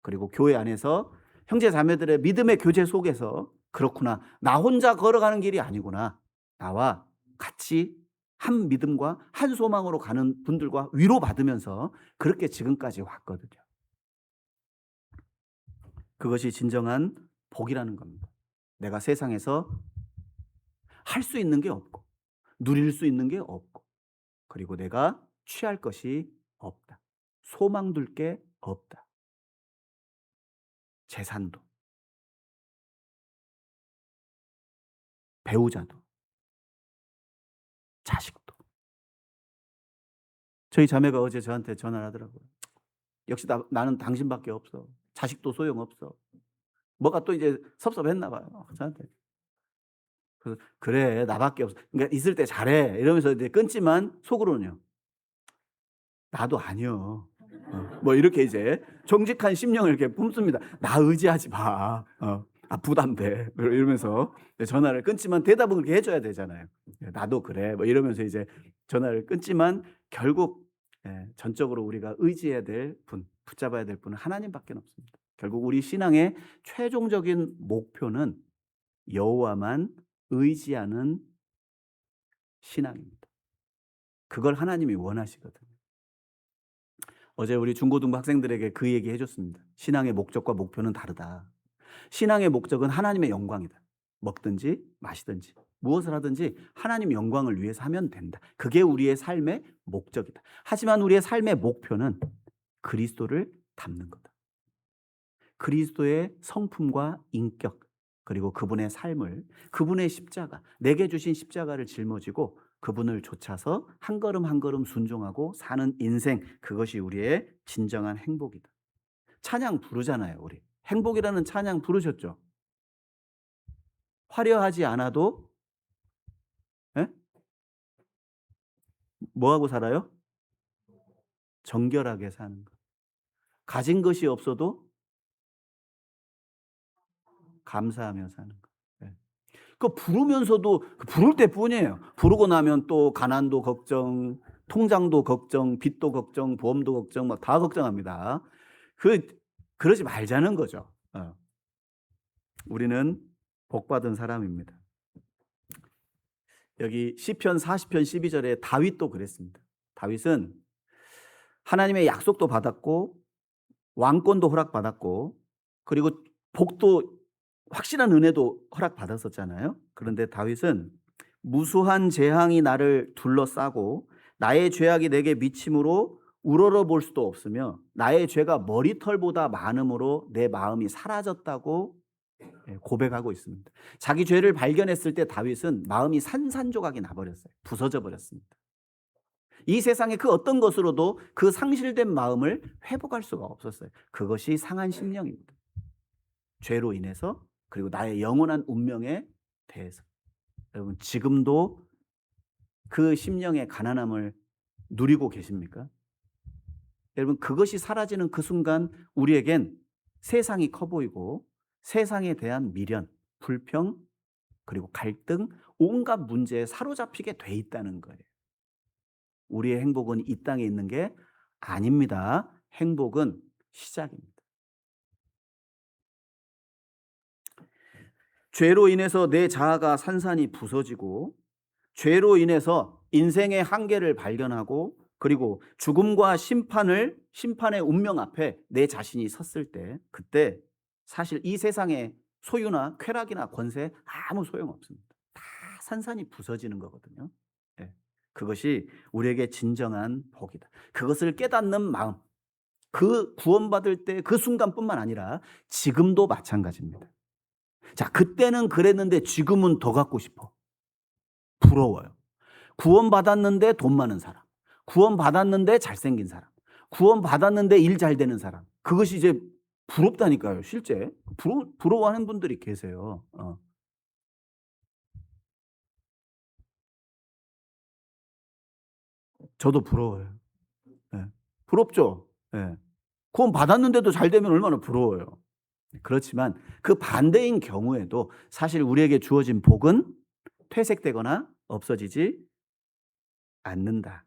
그리고 교회 안에서 형제 자매들의 믿음의 교제 속에서 그렇구나. 나 혼자 걸어가는 길이 아니구나. 나와 같이 한 믿음과 한 소망으로 가는 분들과 위로받으면서 그렇게 지금까지 왔거든요. 그것이 진정한 복이라는 겁니다. 내가 세상에서 할 수 있는 게 없고 누릴 수 있는 게 없고, 그리고 내가 취할 것이 없다. 소망 둘 게 없다. 재산도, 배우자도, 자식도. 저희 자매가 어제 저한테 전화를 하더라고요. 역시 나는 당신밖에 없어. 자식도 소용없어. 뭐가 또 이제 섭섭했나 봐요, 저한테. 그래서 그래, 나밖에 없어. 그러니까 있을 때 잘해 이러면서 이제 끊지만 속으로는요, 나도 아니요. 뭐 이렇게 이제 정직한 심령을 이렇게 품습니다. 나 의지하지 마. 부담돼. 이러면서 전화를 끊지만 대답은 그렇게 해줘야 되잖아요. 나도 그래. 뭐 이러면서 이제 전화를 끊지만 결국 전적으로 우리가 의지해야 될 분, 붙잡아야 될 분은 하나님밖에 없습니다. 결국 우리 신앙의 최종적인 목표는 여호와만 의지하는 신앙입니다. 그걸 하나님이 원하시거든요. 어제 우리 중고등부 학생들에게 그 얘기 해줬습니다. 신앙의 목적과 목표는 다르다. 신앙의 목적은 하나님의 영광이다. 먹든지 마시든지 무엇을 하든지 하나님 영광을 위해서 하면 된다. 그게 우리의 삶의 목적이다. 하지만 우리의 삶의 목표는 그리스도를 닮는 거다. 그리스도의 성품과 인격, 그리고 그분의 삶을, 그분의 십자가, 내게 주신 십자가를 짊어지고 그분을 좇아서 한 걸음 한 걸음 순종하고 사는 인생, 그것이 우리의 진정한 행복이다. 찬양 부르잖아요. 우리 행복이라는 찬양 부르셨죠? 화려하지 않아도 뭐하고 살아요? 정결하게 사는 것. 가진 것이 없어도 감사하며 사는 것. 그 부르면서도 부를 때뿐이에요. 부르고 나면 또 가난도 걱정, 통장도 걱정, 빚도 걱정, 보험도 걱정, 막 다 걱정합니다. 그러지 말자는 거죠. 우리는 복받은 사람입니다. 여기 시편 40편 12절에 다윗도 그랬습니다. 다윗은 하나님의 약속도 받았고 왕권도 허락받았고 그리고 복도, 확실한 은혜도 허락받았었잖아요. 그런데 다윗은 무수한 재앙이 나를 둘러싸고 나의 죄악이 내게 미침으로 우러러 볼 수도 없으며 나의 죄가 머리털보다 많음으로 내 마음이 사라졌다고 고백하고 있습니다. 자기 죄를 발견했을 때 다윗은 마음이 산산조각이 나버렸어요. 부서져 버렸습니다. 이 세상의 그 어떤 것으로도 그 상실된 마음을 회복할 수가 없었어요. 그것이 상한 심령입니다. 죄로 인해서, 그리고 나의 영원한 운명에 대해서. 여러분, 지금도 그 심령의 가난함을 누리고 계십니까? 여러분, 그것이 사라지는 그 순간 우리에겐 세상이 커 보이고 세상에 대한 미련, 불평, 그리고 갈등, 온갖 문제에 사로잡히게 돼 있다는 거예요. 우리의 행복은 이 땅에 있는 게 아닙니다. 행복은 시작입니다. 죄로 인해서 내 자아가 산산이 부서지고, 죄로 인해서 인생의 한계를 발견하고, 그리고 죽음과 심판의 운명 앞에 내 자신이 섰을 때, 그때 사실 이 세상의 소유나 쾌락이나 권세 아무 소용없습니다. 다 산산이 부서지는 거거든요. 그것이 우리에게 진정한 복이다. 그것을 깨닫는 마음, 그 구원받을 때 그 순간뿐만 아니라 지금도 마찬가지입니다. 자, 그때는 그랬는데 지금은 더 갖고 싶어. 부러워요. 구원받았는데 돈 많은 사람, 구원받았는데 잘생긴 사람, 구원받았는데 일 잘 되는 사람, 그것이 이제 부럽다니까요. 실제 부러워하는 분들이 계세요. 저도 부러워요. 부럽죠. 구원 받았는데도 잘 되면 얼마나 부러워요. 그렇지만 그 반대인 경우에도 사실 우리에게 주어진 복은 퇴색되거나 없어지지 않는다.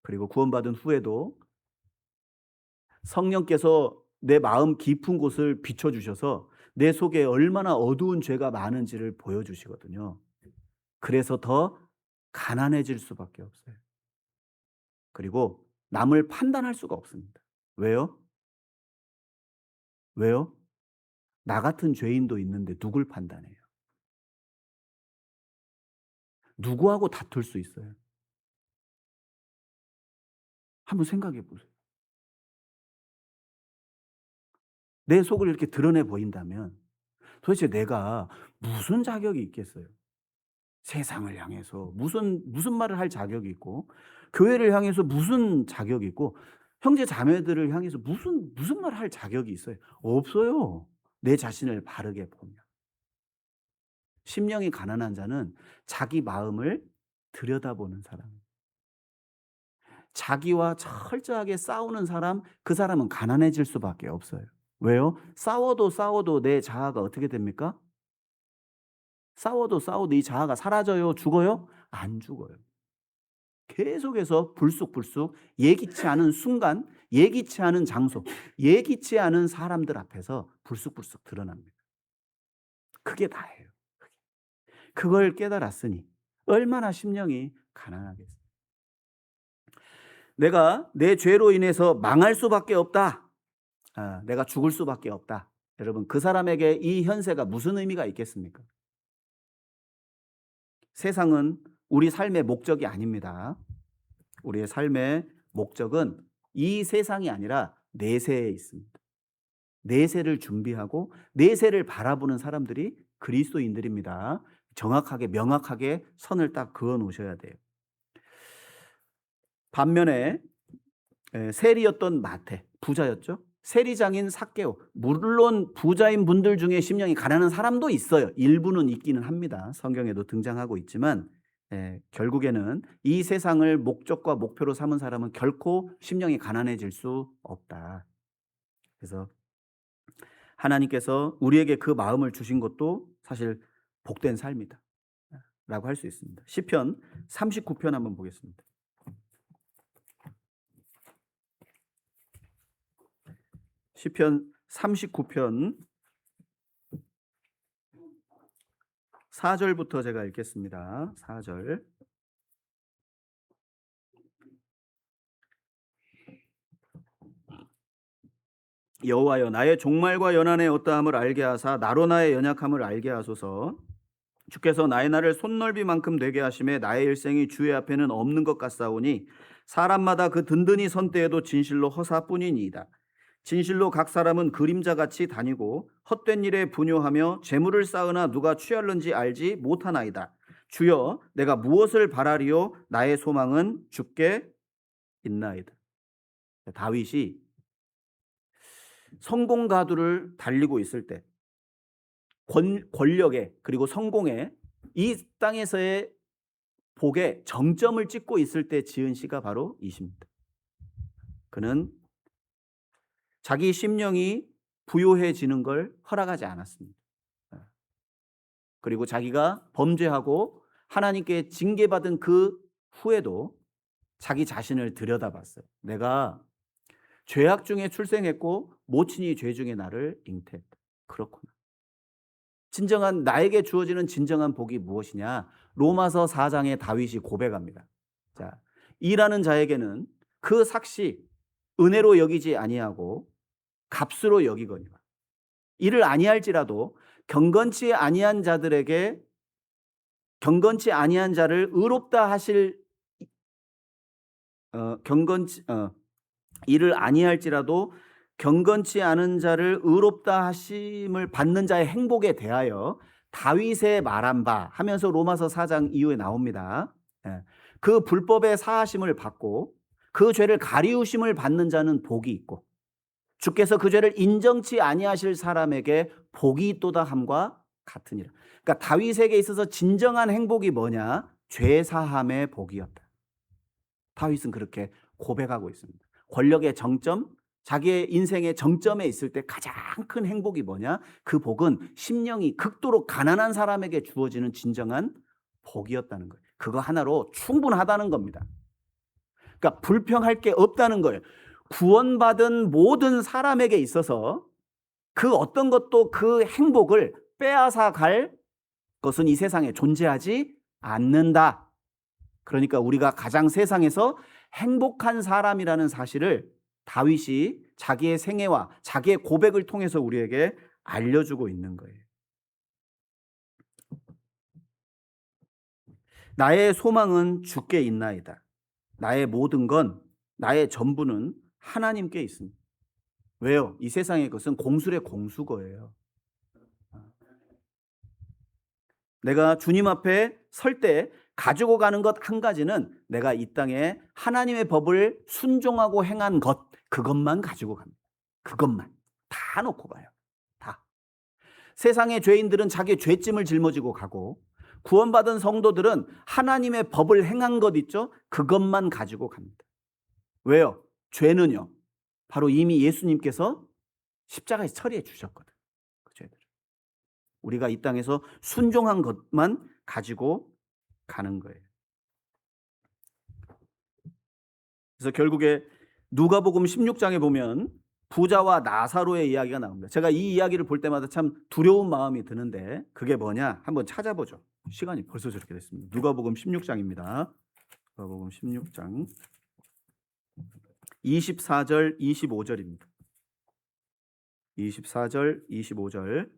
그리고 구원받은 후에도 성령께서 내 마음 깊은 곳을 비춰주셔서 내 속에 얼마나 어두운 죄가 많은지를 보여주시거든요. 그래서 더 가난해질 수밖에 없어요. 그리고 남을 판단할 수가 없습니다. 왜요? 나 같은 죄인도 있는데 누굴 판단해요? 누구하고 다툴 수 있어요? 한번 생각해 보세요. 내 속을 이렇게 드러내 보인다면 도대체 내가 무슨 자격이 있겠어요? 세상을 향해서 무슨 말을 할 자격이 있고, 교회를 향해서 무슨 자격이 있고, 형제 자매들을 향해서 무슨 말을 할 자격이 있어요? 없어요. 내 자신을 바르게 보면. 심령이 가난한 자는 자기 마음을 들여다보는 사람. 자기와 철저하게 싸우는 사람, 그 사람은 가난해질 수밖에 없어요. 왜요? 싸워도 내 자아가 어떻게 됩니까? 싸워도 이 자아가 사라져요? 죽어요? 안 죽어요. 계속해서 불쑥불쑥 예기치 않은 순간, 예기치 않은 장소, 예기치 않은 사람들 앞에서 불쑥불쑥 드러납니다. 그게 다예요. 그걸 깨달았으니 얼마나 심령이 가난하겠어요. 내가 내 죄로 인해서 망할 수밖에 없다. 내가 죽을 수밖에 없다. 여러분, 그 사람에게 이 현세가 무슨 의미가 있겠습니까? 세상은 우리 삶의 목적이 아닙니다. 우리의 삶의 목적은 이 세상이 아니라 내세에 있습니다. 내세를 준비하고 내세를 바라보는 사람들이 그리스도인들입니다. 정확하게 명확하게 선을 딱 그어 놓으셔야 돼요. 반면에 세리였던 마태, 부자였죠. 세리장인 삭개오, 물론 부자인 분들 중에 심령이 가난한 사람도 있어요. 일부는 있기는 합니다. 성경에도 등장하고 있지만 결국에는 이 세상을 목적과 목표로 삼은 사람은 결코 심령이 가난해질 수 없다. 그래서 하나님께서 우리에게 그 마음을 주신 것도 사실 복된 삶이다 라고 할 수 있습니다. 시편 39편 한번 보겠습니다. 시편 39편 4절부터 제가 읽겠습니다. 4절. 여호와여, 나의 종말과 연한의 어떠함을 알게 하사 나로 나의 연약함을 알게 하소서. 주께서 나의 날을 손넓이만큼 되게 하심에 나의 일생이 주의 앞에는 없는 것 같사오니 사람마다 그 든든히 선 때에도 진실로 허사뿐이니이다. 진실로 각 사람은 그림자같이 다니고 헛된 일에 분요하며 재물을 쌓으나 누가 취할는지 알지 못하나이다. 주여, 내가 무엇을 바라리요? 나의 소망은 주께 있나이다. 다윗이 성공 가두를 달리고 있을 때 권력에 그리고 성공에 이 땅에서의 복에 정점을 찍고 있을 때 지은 시가 바로 이 시입니다. 그는 자기 심령이 부요해지는 걸 허락하지 않았습니다. 그리고 자기가 범죄하고 하나님께 징계받은 그 후에도 자기 자신을 들여다봤어요. 내가 죄악 중에 출생했고 모친이 죄 중에 나를 잉태했다. 그렇구나. 진정한 나에게 주어지는 진정한 복이 무엇이냐? 로마서 4장에 다윗이 고백합니다. 자, 일하는 자에게는 그 삭시 은혜로 여기지 아니하고 값으로 여기거니와 이를 아니할지라도 경건치 아니한 자들에게 경건치 아니한 자를 의롭다 하실 이를 아니할지라도 경건치 않은 자를 의롭다 하심을 받는 자의 행복에 대하여 다윗의 말한 바 하면서 로마서 4장 이후에 나옵니다. 그 불법의 사하심을 받고 그 죄를 가리우심을 받는 자는 복이 있고 주께서 그 죄를 인정치 아니하실 사람에게 복이 있도다 함과 같으니라. 그러니까 다윗에게 있어서 진정한 행복이 뭐냐? 죄 사함의 복이었다. 다윗은 그렇게 고백하고 있습니다. 권력의 정점, 자기의 인생의 정점에 있을 때 가장 큰 행복이 뭐냐? 그 복은 심령이 극도로 가난한 사람에게 주어지는 진정한 복이었다는 거예요. 그거 하나로 충분하다는 겁니다. 그러니까 불평할 게 없다는 거예요. 구원받은 모든 사람에게 있어서 그 어떤 것도 그 행복을 빼앗아 갈 것은 이 세상에 존재하지 않는다. 그러니까 우리가 가장 세상에서 행복한 사람이라는 사실을 다윗이 자기의 생애와 자기의 고백을 통해서 우리에게 알려주고 있는 거예요. 나의 소망은 주께 있나이다. 나의 모든 건, 나의 전부는 하나님께 있습니다. 왜요? 이 세상의 것은 공술의 공수거예요. 내가 주님 앞에 설 때 가지고 가는 것 한 가지는 내가 이 땅에 하나님의 법을 순종하고 행한 것, 그것만 가지고 갑니다. 그것만. 다 놓고 가요. 다. 세상의 죄인들은 자기의 죄짐을 짊어지고 가고 구원받은 성도들은 하나님의 법을 행한 것 있죠? 그것만 가지고 갑니다. 왜요? 죄는요. 바로 이미 예수님께서 십자가에서 처리해 주셨거든. 그 죄들을. 우리가 이 땅에서 순종한 것만 가지고 가는 거예요. 그래서 결국에 누가복음 16장에 보면 부자와 나사로의 이야기가 나옵니다. 제가 이 이야기를 볼 때마다 참 두려운 마음이 드는데 그게 뭐냐? 한번 찾아보죠. 시간이 벌써 저렇게 됐습니다. 누가복음 16장입니다. 누가복음 16장 24절 25절입니다. 24절 25절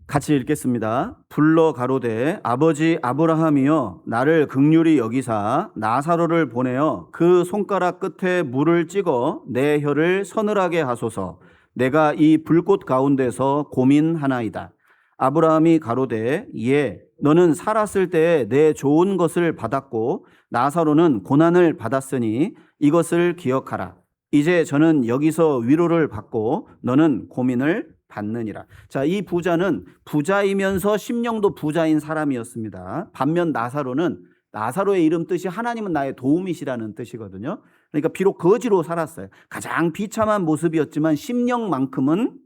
같이 읽겠습니다. 불러 가로되 아버지 아브라함이여 나를 긍휼히 여기사 나사로를 보내어 그 손가락 끝에 물을 찍어 내 혀를 서늘하게 하소서. 내가 이 불꽃 가운데서 고민하나이다. 아브라함이 가로되 예 너는 살았을 때에 내 좋은 것을 받았고 나사로는 고난을 받았으니 이것을 기억하라. 이제 저는 여기서 위로를 받고 너는 고민을 받느니라. 자, 이 부자는 부자이면서 심령도 부자인 사람이었습니다. 반면 나사로는 나사로의 이름 뜻이 하나님은 나의 도움이시라는 뜻이거든요. 그러니까 비록 거지로 살았어요. 가장 비참한 모습이었지만 심령만큼은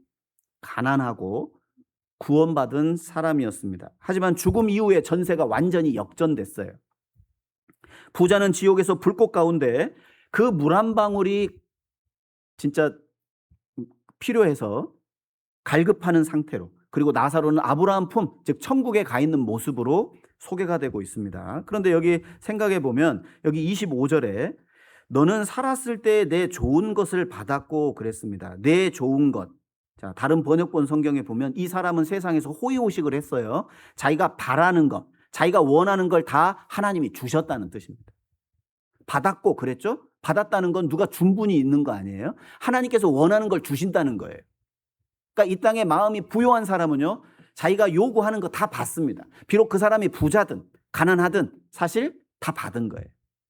가난하고 구원받은 사람이었습니다. 하지만 죽음 이후에 전세가 완전히 역전됐어요. 부자는 지옥에서 불꽃 가운데 그 물 한 방울이 진짜 필요해서 갈급하는 상태로, 그리고 나사로는 아브라함 품, 즉 천국에 가 있는 모습으로 소개가 되고 있습니다. 그런데 여기 생각해 보면 여기 25절에 너는 살았을 때 내 좋은 것을 받았고 그랬습니다. 내 좋은 것. 자, 다른 번역본 성경에 보면 이 사람은 세상에서 호의호식을 했어요. 자기가 바라는 것, 자기가 원하는 걸 다 하나님이 주셨다는 뜻입니다. 받았고 그랬죠? 받았다는 건 누가 준 분이 있는 거 아니에요? 하나님께서 원하는 걸 주신다는 거예요. 그러니까 이 땅에 마음이 부요한 사람은요, 자기가 요구하는 거 다 받습니다. 비록 그 사람이 부자든 가난하든 사실 다 받은 거예요.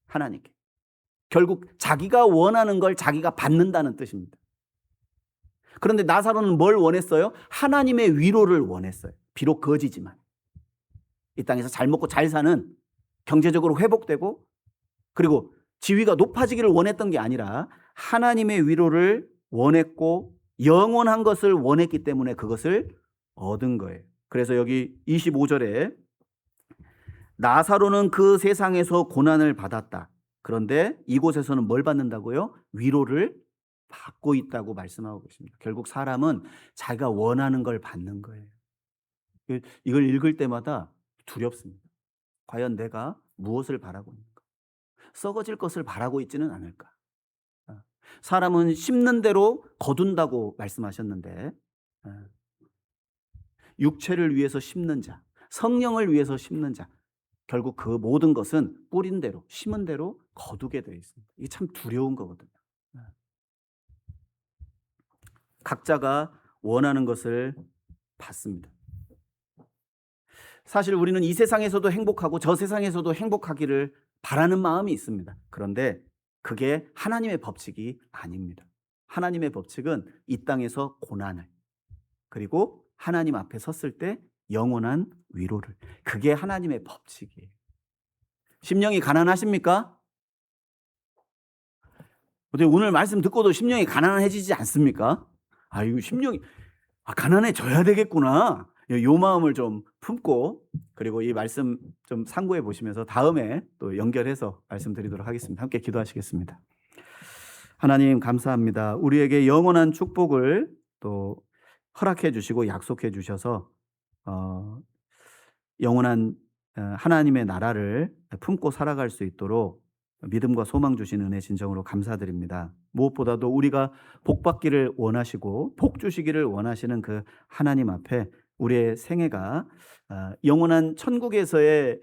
하나님께. 결국 자기가 원하는 걸 자기가 받는다는 뜻입니다. 그런데 나사로는 뭘 원했어요? 하나님의 위로를 원했어요. 비록 거지지만. 이 땅에서 잘 먹고 잘 사는, 경제적으로 회복되고 그리고 지위가 높아지기를 원했던 게 아니라 하나님의 위로를 원했고 영원한 것을 원했기 때문에 그것을 얻은 거예요. 그래서 여기 25절에 나사로는 그 세상에서 고난을 받았다. 그런데 이곳에서는 뭘 받는다고요? 위로를 받고 있다고 말씀하고 있습니다. 결국 사람은 자기가 원하는 걸 받는 거예요. 이걸 읽을 때마다 두렵습니다. 과연 내가 무엇을 바라고 있는가? 썩어질 것을 바라고 있지는 않을까? 사람은 심는 대로 거둔다고 말씀하셨는데 육체를 위해서 심는 자, 성령을 위해서 심는 자, 결국 그 모든 것은 뿌린 대로, 심은 대로 거두게 되어 있습니다. 이게 참 두려운 거거든요. 각자가 원하는 것을 받습니다. 사실 우리는 이 세상에서도 행복하고 저 세상에서도 행복하기를 바라는 마음이 있습니다. 그런데 그게 하나님의 법칙이 아닙니다. 하나님의 법칙은 이 땅에서 고난을, 그리고 하나님 앞에 섰을 때 영원한 위로를, 그게 하나님의 법칙이에요. 심령이 가난하십니까? 오늘 말씀 듣고도 심령이 가난해지지 않습니까? 이거 심령이 가난해져야 되겠구나. 요 마음을 좀 품고, 그리고 이 말씀 좀 상고해 보시면서 다음에 또 연결해서 말씀드리도록 하겠습니다. 함께 기도하시겠습니다. 하나님 감사합니다. 우리에게 영원한 축복을 또 허락해 주시고 약속해 주셔서 영원한 하나님의 나라를 품고 살아갈 수 있도록 믿음과 소망 주신 은혜 진정으로 감사드립니다. 무엇보다도 우리가 복 받기를 원하시고 복 주시기를 원하시는 그 하나님 앞에 우리의 생애가 영원한 천국에서의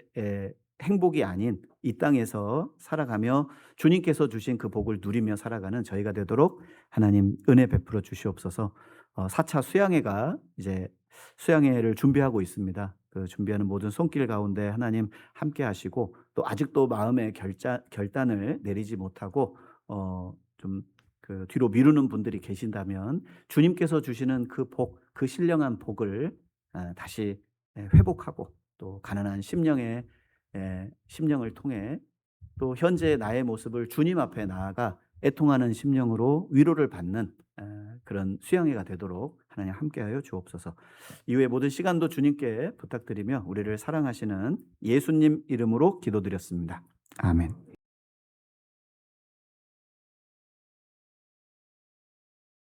행복이 아닌 이 땅에서 살아가며 주님께서 주신 그 복을 누리며 살아가는 저희가 되도록 하나님 은혜 베풀어 주시옵소서. 4차 수양회가 이제 수양회를 준비하고 있습니다. 그 준비하는 모든 손길 가운데 하나님 함께 하시고, 또 아직도 마음의 결단을 내리지 못하고 좀 그 뒤로 미루는 분들이 계신다면 주님께서 주시는 그 복, 그 신령한 복을 다시 회복하고, 또 가난한 심령을 통해 또 현재 나의 모습을 주님 앞에 나아가 애통하는 심령으로 위로를 받는 그런 수양회가 되도록 하나님 함께하여 주옵소서. 이후에 모든 시간도 주님께 부탁드리며 우리를 사랑하시는 예수님 이름으로 기도드렸습니다. 아멘.